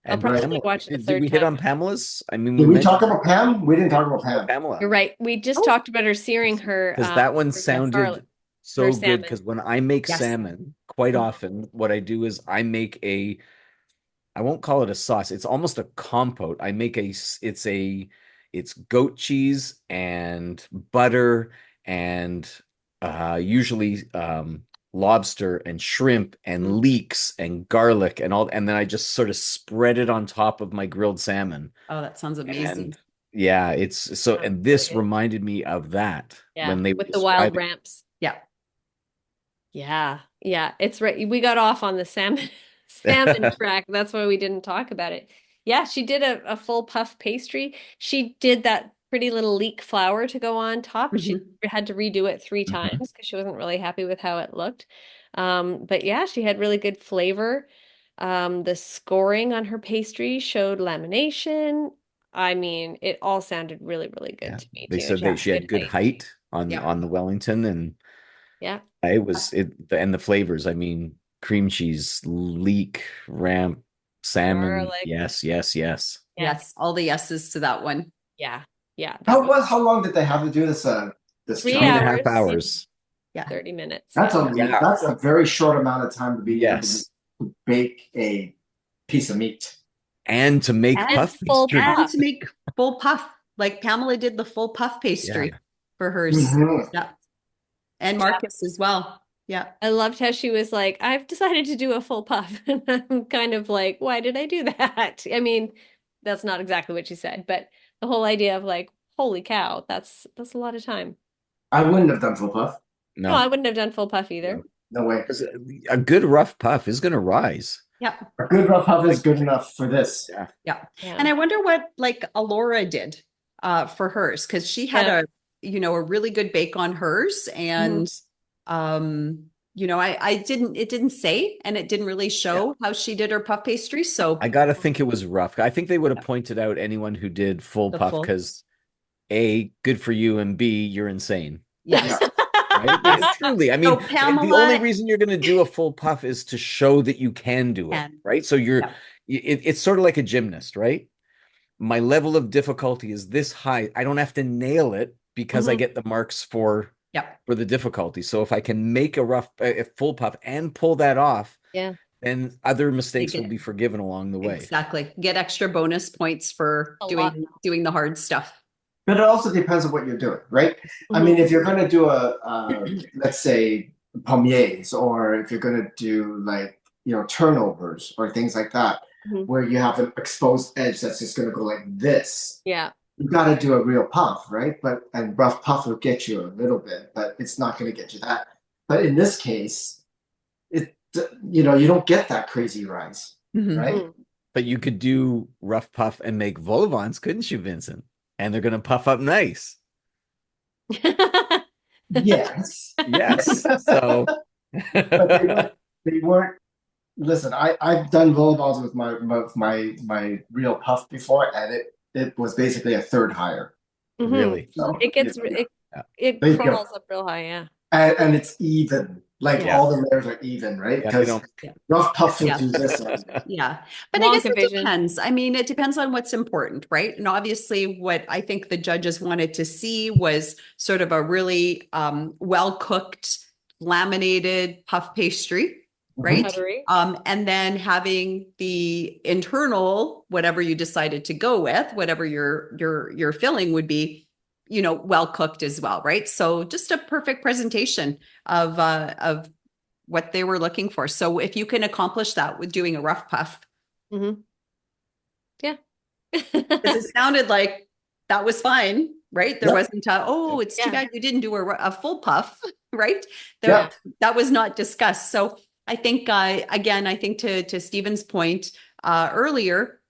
I'll And probably Pamela, watch it a did third we hit time. on Pamela's? I mean, we Did we talk mentioned about Pam? We didn't talk about Pam. Pamela You're right. We just Oh. talked about her searing her because that one her garlic, sounded her so good. salmon. Because when I make Yes. salmon, quite often what I do is I make I won't call it a sauce. It's almost a compote. I make it's goat cheese and butter and usually lobster and shrimp and leeks and garlic and all, and then I just sort of spread it on top of my grilled salmon. Oh, that sounds amazing. And yeah, it's so, Yeah, and this really good. reminded me of that Yeah, when they were with the wild describing. ramps. Yeah. Yeah, yeah, it's right. We got off on the salmon track. That's why we didn't talk about it. Yeah, she did a full puff pastry. She did that pretty little leek flour to go on top. She had to redo it 3 Mhm. times because she wasn't really happy with how it looked. But yeah, she had really good flavor. The scoring on her pastry showed lamination. I mean, it all sounded really, really good Yeah, to me they too. said She that had she had good height. height Yeah. on the Wellington, and Yeah. it was it and the flavors. I mean, cream cheese, leek, ramp, salmon. Garlic. Yes, yes, yes. Yeah. Yes. All the yeses to that one. Yeah. Yeah. That was How long did they have to do this 3 Three and a job? half hours, hours. Yeah. 30 minutes. That's Yeah. Yeah. that's a very short amount of time to be able Yes. to bake a piece of meat. And to make And puff full pastry. puff. And to make full puff, like Pamela did the full puff pastry Yeah. for hers. Mhm. Yeah. And Marcus as well. Yeah. I loved how she was like, I've decided to do a full puff. And I'm kind of like, why did I do that? I mean, that's not exactly what she said, but the whole idea of like, holy cow, that's a lot of time. I wouldn't have done full puff. No, I No, wouldn't have done full puff either. No way. 'cause a good rough puff is going to rise. Yeah. A good rough puff is good enough for this. Yeah. Yeah. Yeah. And I wonder what like Alora did for hers, because she had a really good bake on hers. And it didn't say, and it didn't really show how she did her puff pastry. So I gotta think it was rough. I think they would have pointed out anyone who did full The puff full. because A, good for you, and B, you're insane. yes. Right? Yeah, truly. I mean, the Pamela- only reason you're going to do a full puff is to show that you can do it, Can. right? So it's sort of like a gymnast, right? My level of difficulty is this high. I don't have to nail it because I get the marks for the difficulty. So if I can make a full puff and pull that off, Yeah. then other mistakes will be forgiven along the way. Exactly. Get extra bonus points for doing the hard stuff. But it also depends on what you're doing, right? I mean, if you're going to do let's say pommiers, or if you're going to do like, turnovers or things like that, where you have an exposed edge that's just going to go like this. Yeah. You got to do a real puff, right? And rough puff will get you a little bit, but it's not going to get you that. But in this case, you don't get that crazy rise, right? But you could do rough puff and make vol au vents, couldn't you, Vincent? And they're going to puff up nice. Yes. Yes. So, but they weren't. Listen, I've done vol au vents with my real puff before, and it was basically a third higher. Really, So, It gets it crawls up real high, yeah. and it's even. Like all the layers are even, right? Because rough puff will do this. Yeah. But Long I guess it division. depends. I mean, it depends on what's important, right? And obviously what I think the judges wanted to see was sort of a really well-cooked, laminated puff pastry. right? Buttery. And then having the internal, whatever you decided to go with, whatever your filling would be, well cooked as well, right? So just a perfect presentation of what they were looking for. So if you can accomplish that with doing a rough puff, Mm-hmm. Yeah. because it sounded like that was fine, right? There Yep. wasn't it's too Yeah. bad you didn't do a full puff, right? Yeah. That was not discussed. So I think, again, I think to Stephen's point earlier,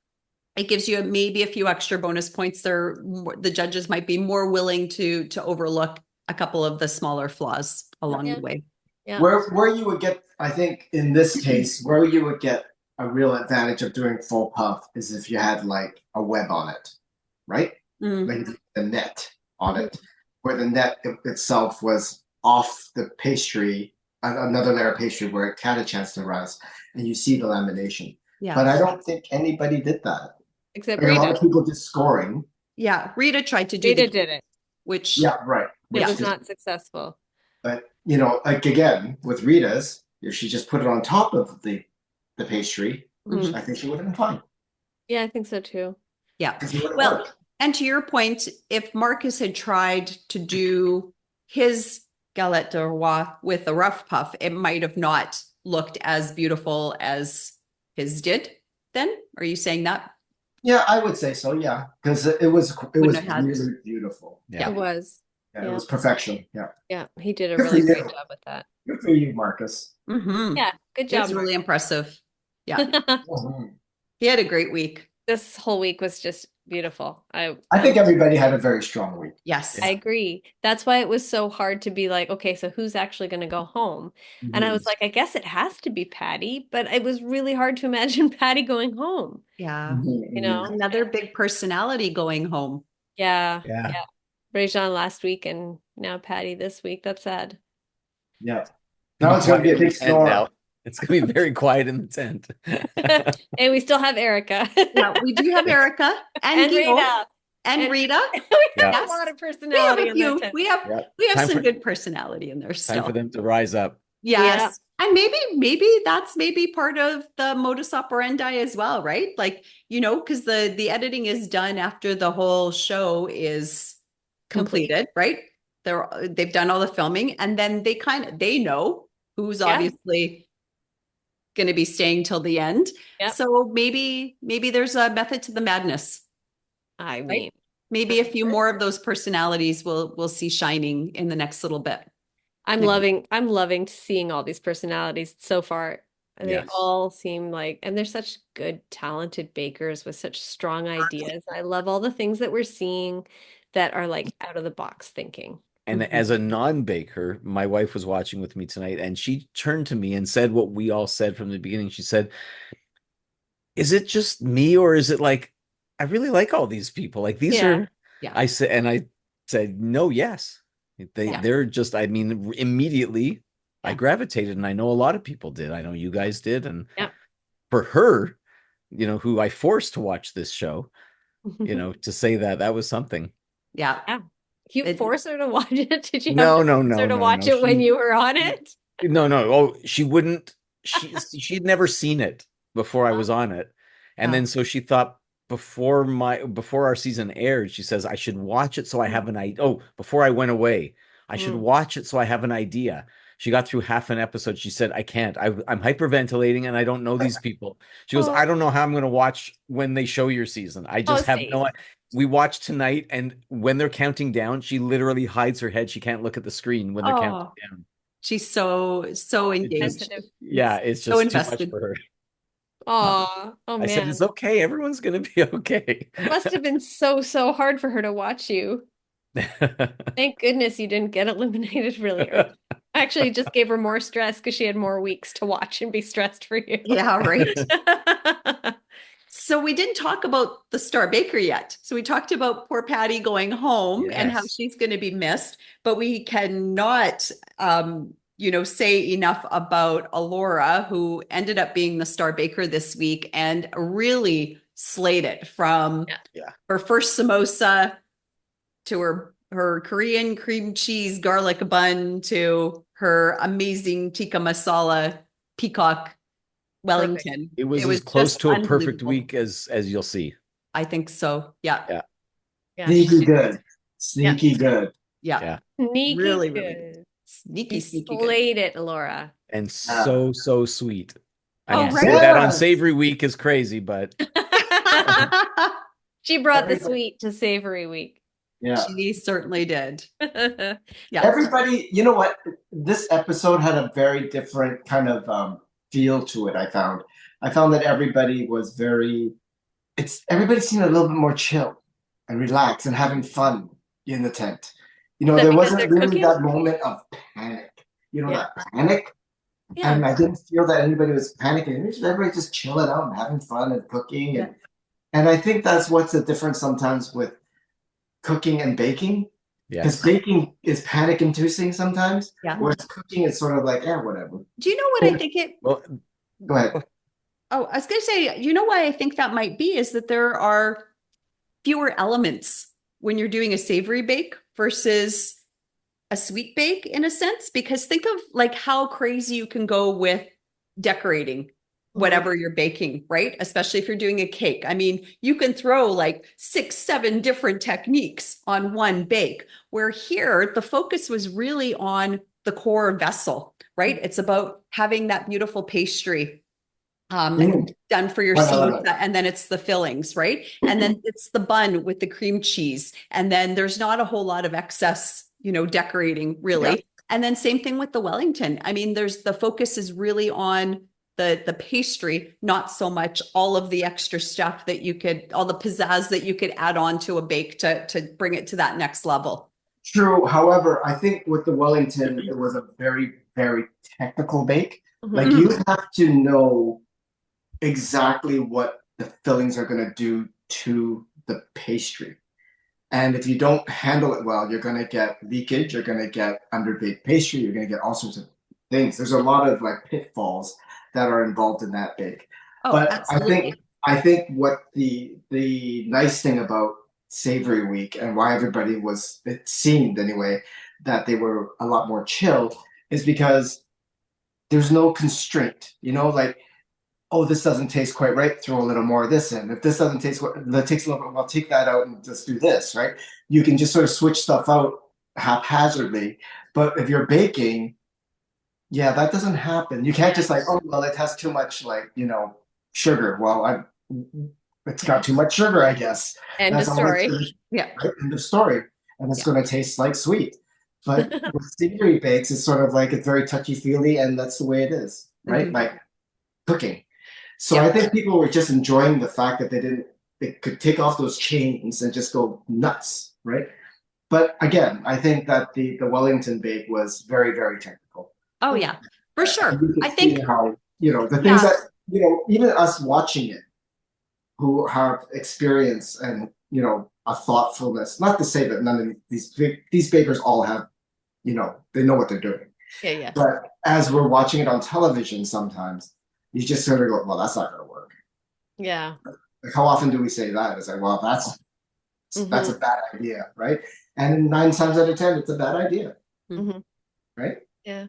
it gives you maybe a few extra bonus points there. The judges might be more willing to overlook a couple of the smaller flaws along Yeah. the way. Yeah. Where you would get, I think in this case, where you would get a real advantage of doing full puff is if you had like a web on it, right? Mm. Like the net on it, where the net itself was off the pastry, another layer of pastry where it had a chance to rust, and you see the lamination. Yeah. But I don't think anybody did that. Except I mean, a lot Rita. of people did scoring. Yeah. Rita tried to do Rita did it. which Yeah, right. It Which was is- not successful. But like again with Rita's, if she just put it on top of the pastry, Mhm. I think she would have been fine. Yeah, I think so too. Yeah. 'Cause it would've Well, worked. and to your point, if Marcus had tried to do his galette de roi with a rough puff, it might have not looked as beautiful as his did. Then, are you saying that? Yeah, I would say so. Yeah, because it was Wouldn't have had- really beautiful. Yeah. It was. Yeah, Yeah. it was perfection. Yeah, Yeah, he did a Good for really great you. job with that. good for you, Marcus. Mm-hmm. Yeah, good It job. was really impressive. Yeah, Mark. Mhm. he had a great week. This whole week was just beautiful. I think everybody had a very strong week. Yes. I agree. That's why it was so hard to be like, okay, so who's actually going to go home? And I was like, I guess it has to be Patty, but it was really hard to imagine Patty going home, Yeah. Mhm, you know? Another big personality going home. Yeah. Yeah. Yeah. Rajan last week and now Patty this week. That's sad. Yeah. Now it's going to be a big Quiet in the tent snore. now. It's going to be very quiet in the tent. And we still have Erica. Yeah, we do have Erica and, And Guillaume Rita. and And- Rita. We have Yeah. a lot of We have personality a in few. that tent. We have Yeah. Time some for- good personality in there Time still. for them to rise up. Yes. And maybe that's part of the modus operandi as well, right? Like, because the editing is done after the whole show is completed, right? They've done all the filming, and then they know who's Yeah. obviously going to be staying till the end. Yep. So maybe there's a method to the madness. I mean, Maybe a few more of those personalities we'll see shining in the next little bit. I'm Maybe. loving seeing all these personalities so far. They Yes. all seem like, and they're such good, talented bakers with such strong ideas. I love all the things that we're seeing that are like out of the box thinking. And Mhm. as a non-baker, my wife was watching with me tonight, and she turned to me and said what we all said from the beginning. She said, "Is it just me, or is it like I really like all these people? Like these Yeah. are." Yeah. I said, "No, yes, they're just. I mean, immediately I Yeah. gravitated, and I know a lot of people did. I know you guys did, and Yeah. for her, who I forced to watch this show, to say that was something." Yeah. You It- force her to watch it? Did you No, have to no, force no, her to no, watch no. it when She- you were on it? No. Oh, she wouldn't. She'd never seen it before I was on it, and then so she thought before our season aired, she says I should watch it so I have an idea. Oh, before I went away, I should watch it so I have an idea. She got through half an episode. She said, I can't. I'm hyperventilating and I don't know these people. She goes, Oh. I don't know how I'm going to watch when they show your season. I just have no. Stacey. We watched tonight, and when they're counting down, she literally hides her head. She can't look at the screen when they're counting down. She's so engaged. Sensitive. Yeah, it's So just too much invested. for her. Aw, oh I said, man. it's okay. Everyone's going to be okay. It must have been so hard for her to watch you. Thank goodness you didn't get eliminated really early. Actually, it just gave her more stress because she had more weeks to watch and be stressed for you. Yeah, right. So we didn't talk about the Star Baker yet. So we talked about poor Patty going home and how Yes. she's going to be missed, but we cannot, say enough about Alora, who ended up being the Star Baker this week and really slayed it from Yeah. her first samosa to her Korean cream cheese garlic bun to her amazing tikka masala peacock Wellington. It was It as was close just to a perfect unbelievable. week as you'll see. I think so. Yeah. Yeah. Yeah. Sneaky good. Sneaky good. Yeah. Yeah. Sneaky Really, really good. good. Sneaky, You sneaky good. slayed it, Laura. And so sweet. I Oh, mean, to right. say that on Yes. Savory Week is crazy, but She brought the Everybody, sweet to Savory Week. yeah. She certainly did. Yeah. Everybody, you know what? This episode had a very different kind of feel to it, I found that everybody was everybody seemed a little bit more chill and relaxed and having fun in the tent. You know, Is that there because wasn't they're really cooking? that moment of panic. You know, Yeah. that panic. Yeah. And I didn't feel that anybody was panicking. Everybody just chilling out and having fun and cooking. And I think that's what's the difference sometimes with cooking and baking. Because yes. baking is panic inducing sometimes, Yeah. whereas cooking is sort of like, yeah, whatever. Do you know what I think it? Well, Go ahead. Oh, I was going to say, you know why I think that might be is that there are fewer elements when you're doing a savory bake versus a sweet bake in a sense, because think of like how crazy you can go with decorating whatever you're baking, right? Especially if you're doing a cake. I mean, you can throw like 6, 7 different techniques on one bake, where here the focus was really on the core vessel, right? It's about having that beautiful pastry done for your samosa, and then it's the fillings, right? And then it's the bun with the cream cheese, and then there's not a whole lot of excess, decorating really. Yeah. And then same thing with the Wellington. I mean, the focus is really on the pastry, not so much all of the extra stuff all the pizzazz that you could add on to a bake to bring it to that next level. True. However, I think with the Wellington, it was a very, very technical bake. Like you have to know exactly what the fillings are going to do to the pastry. And if you don't handle it well, you're going to get leakage, you're going to get underbaked pastry, you're going to get all sorts of things. There's a lot of like pitfalls that are involved in that bake. Oh, but absolutely. I think what the nice thing about Savory Week and why everybody it seemed anyway, that they were a lot more chill is because there's no constraint, like, oh, this doesn't taste quite right, throw a little more of this in. If this doesn't taste that takes a little bit, well, take that out and just do this, right? You can just sort of switch stuff out haphazardly. But if you're baking, yeah, that doesn't happen. You can't just like, oh, well, it has too much sugar. Well, it's got too much sugar, I guess. End of story. Yeah. Right? End of story. And it's going to taste like sweet. But with savory bakes, it's sort of like it's very touchy-feely, and that's the way it is, right? Like cooking. So I think people were just enjoying the fact that they could take off those chains and just go nuts, right? But again, I think that the Wellington bake was very, very technical. Oh yeah, for sure. I see think how, the things that, even us watching it, who have experience and, a thoughtfulness, not to say that none of these bakers all have, they know what they're doing. Yeah. But as we're watching it on television sometimes, you just sort of go, well, that's not going to work. Yeah. Like, how often do we say that? It's like, well, that's a bad idea, right? And 9 times out of 10, it's a bad idea, right? Yeah.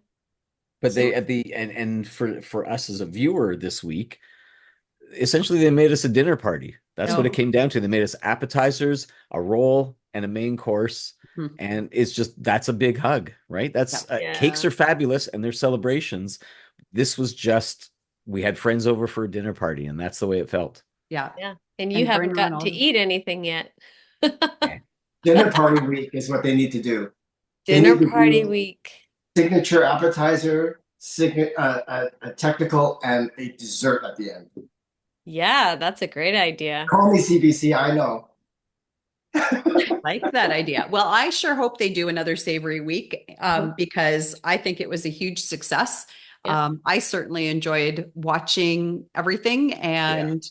But they and for us as a viewer this week, essentially they made us a dinner party. That's what it came down to. They made us appetizers, a roll, and a main course. And that's a big hug, right? That's cakes are fabulous and they're celebrations. This was just, we had friends over for a dinner party, and that's the way it felt. Yeah. And you haven't gotten to eat anything yet. Dinner party week is what they need to do. Dinner party week. Signature appetizer, a technical, and a dessert at the end. Yeah, that's a great idea. Call me CBC, I know. Like that idea. Well, I sure hope they do another Savory Week because I think it was a huge success. Yeah. I certainly enjoyed watching everything and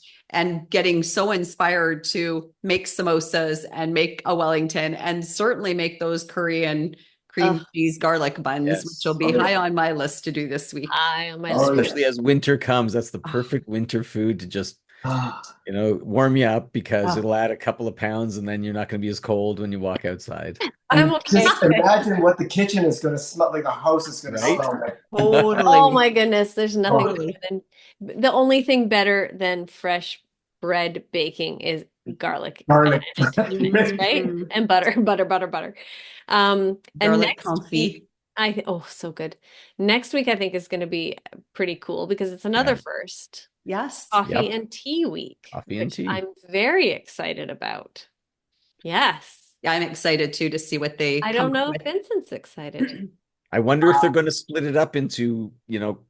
getting so inspired to make samosas and make a Wellington and certainly make those Korean cream cheese garlic buns, which will be high on my list to do this week. High on my list. Especially as winter comes, that's the perfect winter food to just warm you up, because it'll add a couple of pounds and then you're not going to be as cold when you walk outside. I'm And okay. just imagine what the kitchen is going to smell like. The house is going to Right? smell like. Totally. Oh my goodness, there's nothing Totally. better than the only thing better than fresh bread baking is garlic Garlic. added, right? Mhm. And butter. And Garlic next confit. week, oh, so good. Next week, I think is going to be pretty cool because it's another Yeah. first, Yes. coffee Yep. and tea week, Coffee and which tea. I'm very excited about. Yes. Yeah, I'm excited too to see what they I come don't up know if with. Vincent's excited. I wonder if they're going to split it up into,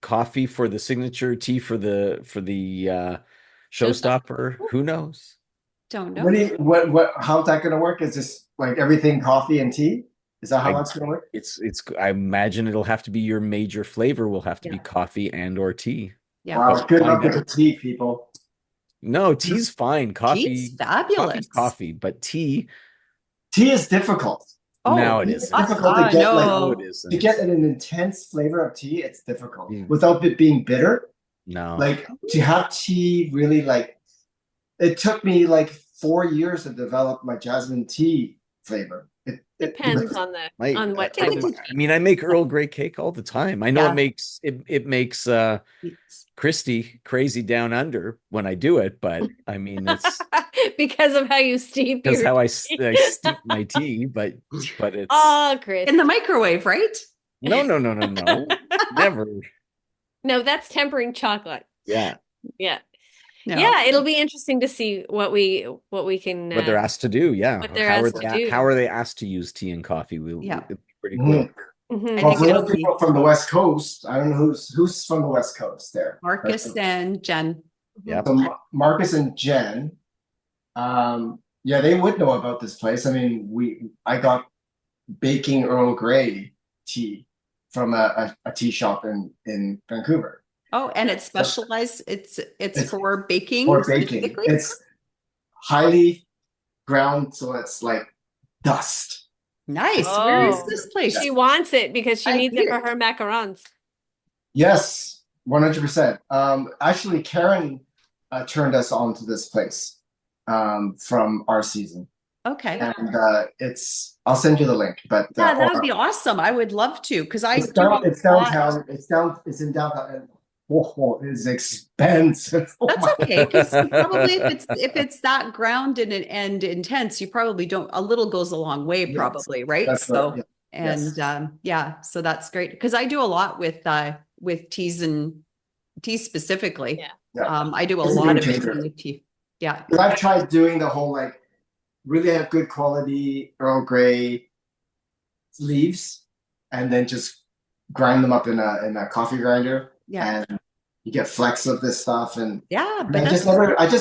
coffee for the signature, tea for the showstopper. Who knows? Don't know. What do you, what, how's that going to work? Is this like everything coffee and tea? Is that how that's going to work? I imagine it'll have to be your major flavor will have to be Yeah. coffee and or tea. Yeah. Wow, But good find luck with the out. tea, people. No, tea's fine. Tea's fabulous. Coffee, but tea, Tea is difficult. Oh, now it It's isn't. difficult to get No, it no. isn't. to get an intense flavor of tea. It's difficult Mm. without it being bitter. No. Like to have tea really like it took me like 4 years to develop my jasmine tea flavor. It Depends on what type of I mean, I make Earl Grey cake all the time. I know Yeah. it makes Christy crazy down under when I do it, but I mean it's because of how you steep because your how I tea. steep my tea, but it's Oh, Chris. In the microwave, right? no, never. No, that's tempering chocolate. Yeah, Yeah. No. Yeah, it'll be interesting to see what we can what they're asked to do. Yeah, what they're asked to do. How are they asked to use tea and coffee? Yeah. It'd be pretty cool. Mhm. I Well, think for it'll those people from the West Coast, I don't know who's from the West Coast there. Marcus and Jen. Yep. So Marcus and Jen, yeah, they would know about this place. I mean, I got baking Earl Grey tea from a tea shop in Vancouver. Oh, and it's specialized. It's for baking. For baking, specifically? it's highly ground, so it's like dust. Nice. Where is Oh. this place? She wants it because she I needs need it for it. her macarons. Yes, 100%. Actually, Karen turned us on to this place from our season. Okay. And I'll send you the link, but Yeah, that would be awesome. I would love to because I it's do a downtown. lot. It's in downtown. And it's expensive. Oh That's my okay because probably if it's that grounded and intense, you probably don't. A little goes a long way, Yes, probably, right? that's So right. and Yes. yeah, so that's great because I do a lot with teas and tea specifically. Yeah. Yeah. I do a It's a lot of game baking changer. with tea. Yeah. But I've tried doing the whole like really have good quality Earl Grey leaves, and then just grind them up in a coffee grinder. Yeah. And you get flecks of this stuff, and Yeah, I but just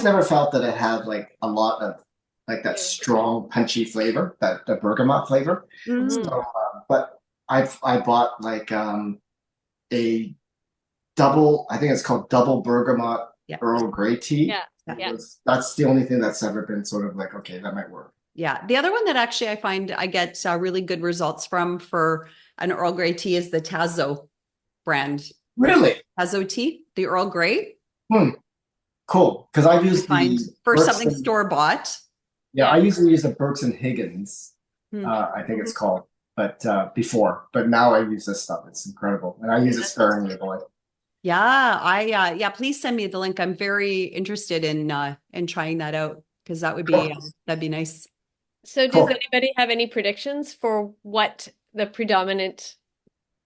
never felt that it had like a lot of like that strong punchy flavor, that the bergamot flavor. Mm. So, but I bought like a double, I think it's called double bergamot Yeah. Earl Grey tea. Yeah. Yeah. That's the only thing that's ever been sort of like, okay, that might work. Yeah. The other one that actually I find I get really good results from for an Earl Grey tea is the Tazo brand. Really? Tazo tea, the Earl Grey. Cool. Because I've You used find the for Burks something and- store bought. Yeah, I usually use the Burks and Higgins. Hmm. I think it's called, but before. But now I use this stuff. It's incredible, and I use it sparingly, boy. Yeah, please send me the link. I'm very interested in trying that out because that would be that'd be nice. So does Cool. anybody have any predictions for what the predominant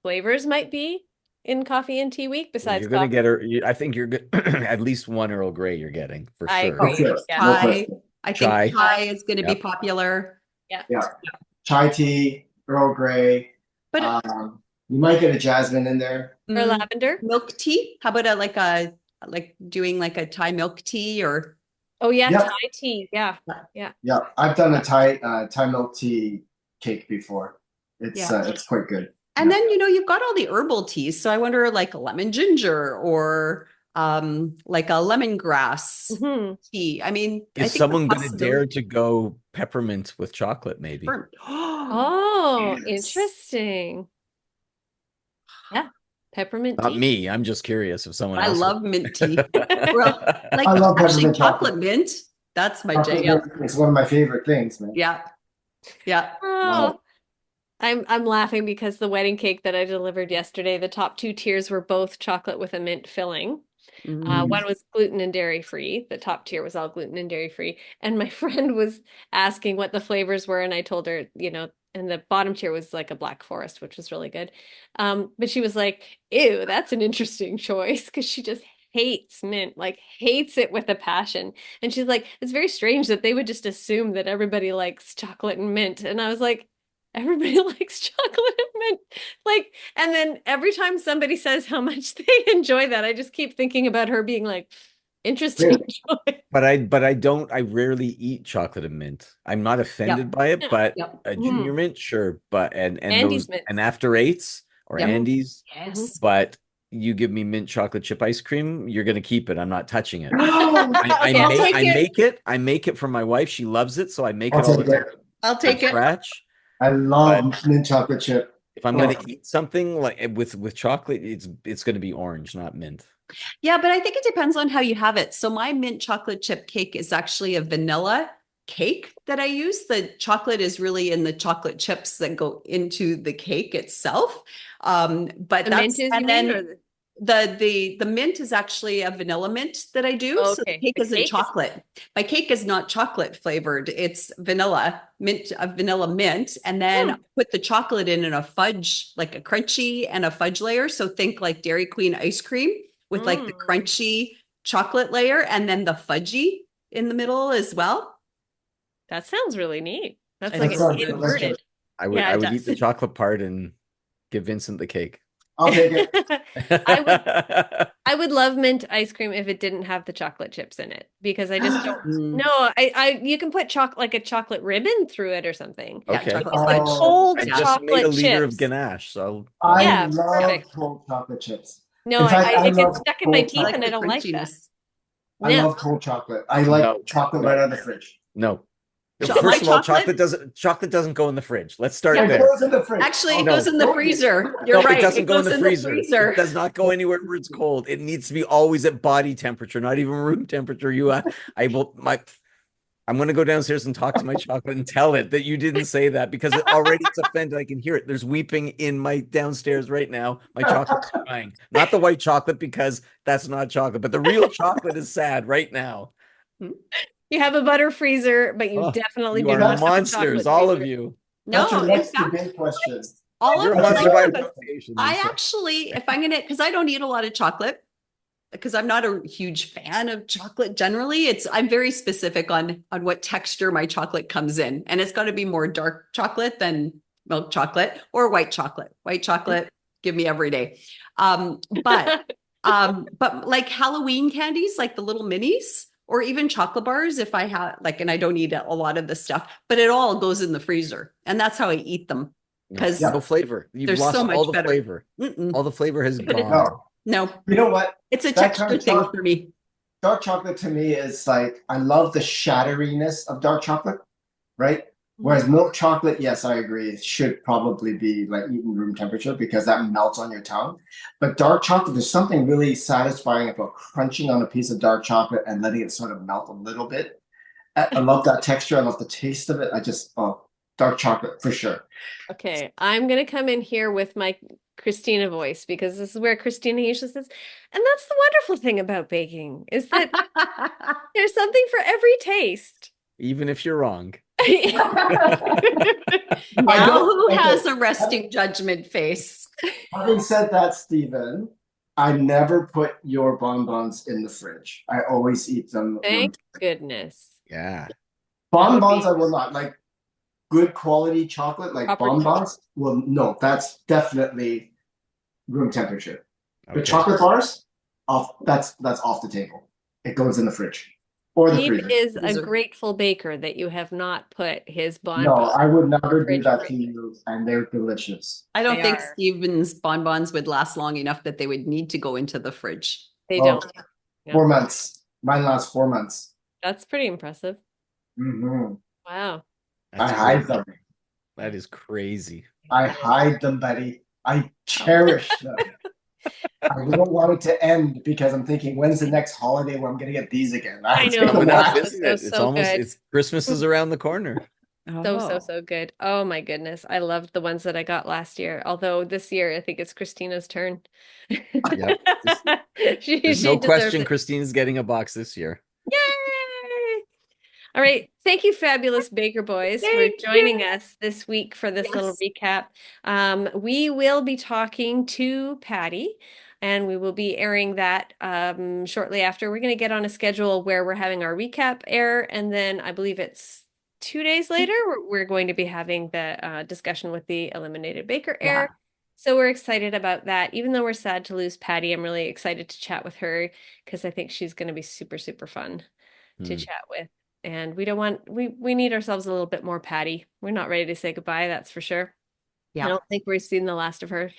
flavors might be in coffee and tea week besides You're gonna coffee? get her. I think you're good. At least one Earl Grey you're getting for I sure. agree. Sure. Yeah. No Chai, question. I think Chai. chai is going to be Yep. popular. Yeah. Yeah, chai tea, Earl Grey. But You might get a jasmine in there. Or mm, lavender? milk tea? How about like doing like a Thai milk tea or Oh yeah, Yep. Thai tea. Yeah. Yeah, I've done a Thai milk tea cake before. It's quite good. and Yeah. then you've got all the herbal teas. So I wonder like lemon ginger or like a lemongrass Mhm. tea. I mean, I Is think someone going to dare to go peppermint with chocolate? Maybe. Oh, Yes. interesting. Yeah. Peppermint Not tea. me. I'm just curious if someone I else. love mint tea. Well, like I love actually peppermint chocolate chocolate. mint. That's my jam. It's one of my favorite things, man. Yeah. Yeah. Oh, I'm laughing because the wedding cake that I delivered yesterday, the top two tiers were both chocolate with a mint filling. One was gluten and dairy free. The top tier was all gluten and dairy free. And my friend was asking what the flavors were, and I told her, and the bottom tier was like a black forest, which was really good. But she was like, "Ew, that's an interesting choice," because she just hates mint, like hates it with a passion. And she's like, "It's very strange that they would just assume that everybody likes chocolate and mint." And I was like, "Everybody likes chocolate and mint." Like, and then every time somebody says how much they enjoy that, I just keep thinking about her being like, interesting Really? choice. I rarely eat chocolate and mint. I'm not offended by it, Yeah. but Yep. a Mhm. junior mint, sure. But and Andy's those mint. and after eights or Yep. Andes, Yes. but you give me mint chocolate chip ice cream, you're gonna keep it. I'm not touching it. No, Yeah, take it. I make it for my wife. She loves it, so I make I'll it all the take time it. I'll from take it. scratch. I But love mint chocolate chip. if I'm Oh. gonna eat something like with chocolate, it's gonna be orange, not mint. Yeah, but I think it depends on how you have it. So my mint chocolate chip cake is actually a vanilla cake that I use. The chocolate is really in the chocolate chips that go into the cake itself. But The that's mint is, you and mean, then or the mint is actually a vanilla mint that I do. So the okay. cake The isn't cake is chocolate. My cake is not chocolate flavored. It's vanilla mint, a vanilla mint, and then put the chocolate in a fudge, like a crunchy and a fudge layer. So think like Dairy Queen ice cream with like the crunchy chocolate layer and then the fudgy in the middle as well. That sounds really neat. That's I like think That it's sounds really delicious. inverted. I would Yeah, I it would eat the does. chocolate part and give Vincent the cake. I'll take it. I would love mint ice cream if it didn't have the chocolate chips in it because I just don't. Mm, No, I you can put like a chocolate ribbon through it or something. yeah, Okay. chocolate It's like fudge. cold I Yeah. just made a chocolate liter of chips. ganache, so I Yeah, love perfect. cold chocolate chips. No, In fact, I it gets love stuck in my cold teeth I and like I the chocolate. don't like that. crunchiness. I Yeah. love cold chocolate. I like no, chocolate no, right out of the fridge. no. My First of all, chocolate, chocolate doesn't go in the fridge. Let's start yeah, It there. goes in the fridge. actually, it No. goes in the Don't- freezer. You're No, it right. doesn't It go in goes the in the freezer. It freezer. does not go anywhere where it's cold. It needs to be always at body temperature, not even room temperature. I'm going to go downstairs and talk to my chocolate and tell it that you didn't say that because it's offended. I can hear it. There's weeping in my downstairs right now. My chocolate's crying. Not the white chocolate because that's not chocolate, but the real chocolate is sad right now. You have a butter freezer, but you Oh, definitely you do are not have a monsters, chocolate all of freezer. you. That's No, your in next fact, debate question. all You're of a the monster like, by association, I Lisa. actually, if I'm gonna, because I don't eat a lot of chocolate, because I'm not a huge fan of chocolate generally. I'm very specific on what texture my chocolate comes in, and it's got to be more dark chocolate than milk chocolate or white chocolate. White chocolate, give me every day. But like Halloween candies, like the little minis, or even chocolate bars, if I have like, and I don't eat a lot of the stuff, but it all goes in the freezer, and that's how I eat them because No flavor. You've there's lost so all much the better. flavor. Mm-mm. All the flavor has gone. No, No, you know what? it's a That kind texture of thing choc- for me. Dark chocolate to me is like I love the shatteriness of dark chocolate, right? Whereas milk chocolate, yes, I agree, it should probably be like eaten room temperature because that melts on your tongue. But dark chocolate, there's something really satisfying about crunching on a piece of dark chocolate and letting it sort of melt a little bit. I love that texture. I love the taste of it. Dark chocolate for sure. Okay, I'm gonna come in here with my Cristina voice because this is where Cristina usually says, and that's the wonderful thing about baking is that there's something for every taste. Even if you're wrong. Now who okay. has a resting judgment face? Having said that, Stephen, I never put your bonbons in the fridge. I always eat them. Thank goodness. Yeah. Bonbons, I will not. Like good quality chocolate, like Proper bonbons. Well, no, that's definitely room temperature. The Okay. chocolate bars, that's off the table. It goes in the fridge or the Steve freezer. is a Freezer. grateful baker that you have not put his No, bonbons I would in the never do fridge that for to you. you, and they're delicious. I don't They think are. Steven's bonbons would last long enough that they would need to go into the fridge. They Oh, don't. Yeah. 4 months. Mine lasts 4 months. That's pretty impressive. Mhm. Wow. I That's hide crazy. them. That is crazy. I hide them, Betty. I cherish them. I don't want it to end because I'm thinking, when's the next holiday where I'm going to get these again? I It's know. been a Coming while. up, That's isn't it? so good. It's Christmas is around the corner. So, Oh. so good. Oh my goodness. I loved the ones that I got last year. Although this year I think it's Christina's turn. Yep. There's She no deserves question it. Christina's getting a box this year. Yay! All right. Thank you, Fabulous Baker Boys, for Thank joining you. us this week for this little Yes. recap. We will be talking to Patty, and we will be airing that shortly after. We're going to get on a schedule where we're having our recap air, and then I believe it's 2 days later, we're going to be having the discussion with the eliminated baker Yeah. air. So we're excited about that. Even though we're sad to lose Patty, I'm really excited to chat with her because I think she's going to be super, super fun to Hmm. chat with. And we don't want we need ourselves a little bit more Patty. We're not ready to say goodbye, that's for sure. I Yeah. don't think we've seen the last of her.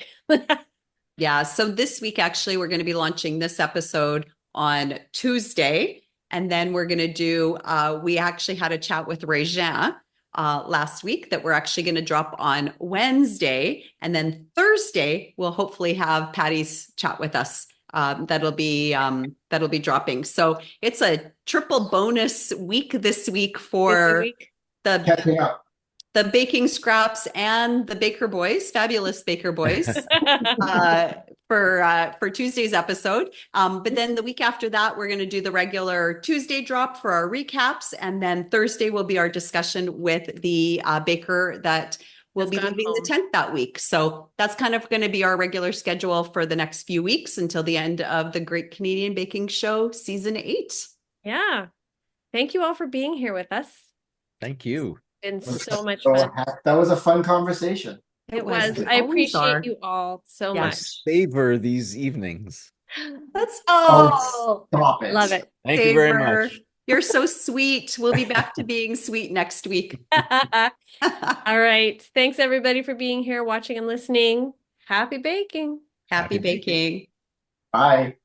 Yeah. So this week, actually, we're going to be launching this episode on Tuesday. And then we're going to do, we actually had a chat with Regin last week that we're actually going to drop on Wednesday. And then Thursday, we'll hopefully have Patty's chat with us. That'll be dropping. So it's a triple bonus week this week Busy for week. the Catching up. baking scraps and the Baker Boys, Fabulous Baker Boys, for Tuesday's episode. But then the week after that, we're going to do the regular Tuesday drop for our recaps, and then Thursday will be our discussion with the baker that will Has be gone leaving the home. tent that week. So that's kind of going to be our regular schedule for the next few weeks until the end of the Great Canadian Baking Show season 8. Yeah. Thank you all for being here with us. Thank you. Been so So much fun. that was a fun conversation. It was. was. They I always appreciate are. you all so Yeah. I much. savor these evenings. That's Oh, stop it. Love it. Thank you very Savor. much. You're so sweet. We'll be back to being sweet next week. All right. Thanks everybody for being here, watching and listening. Happy baking. Happy baking. Bye.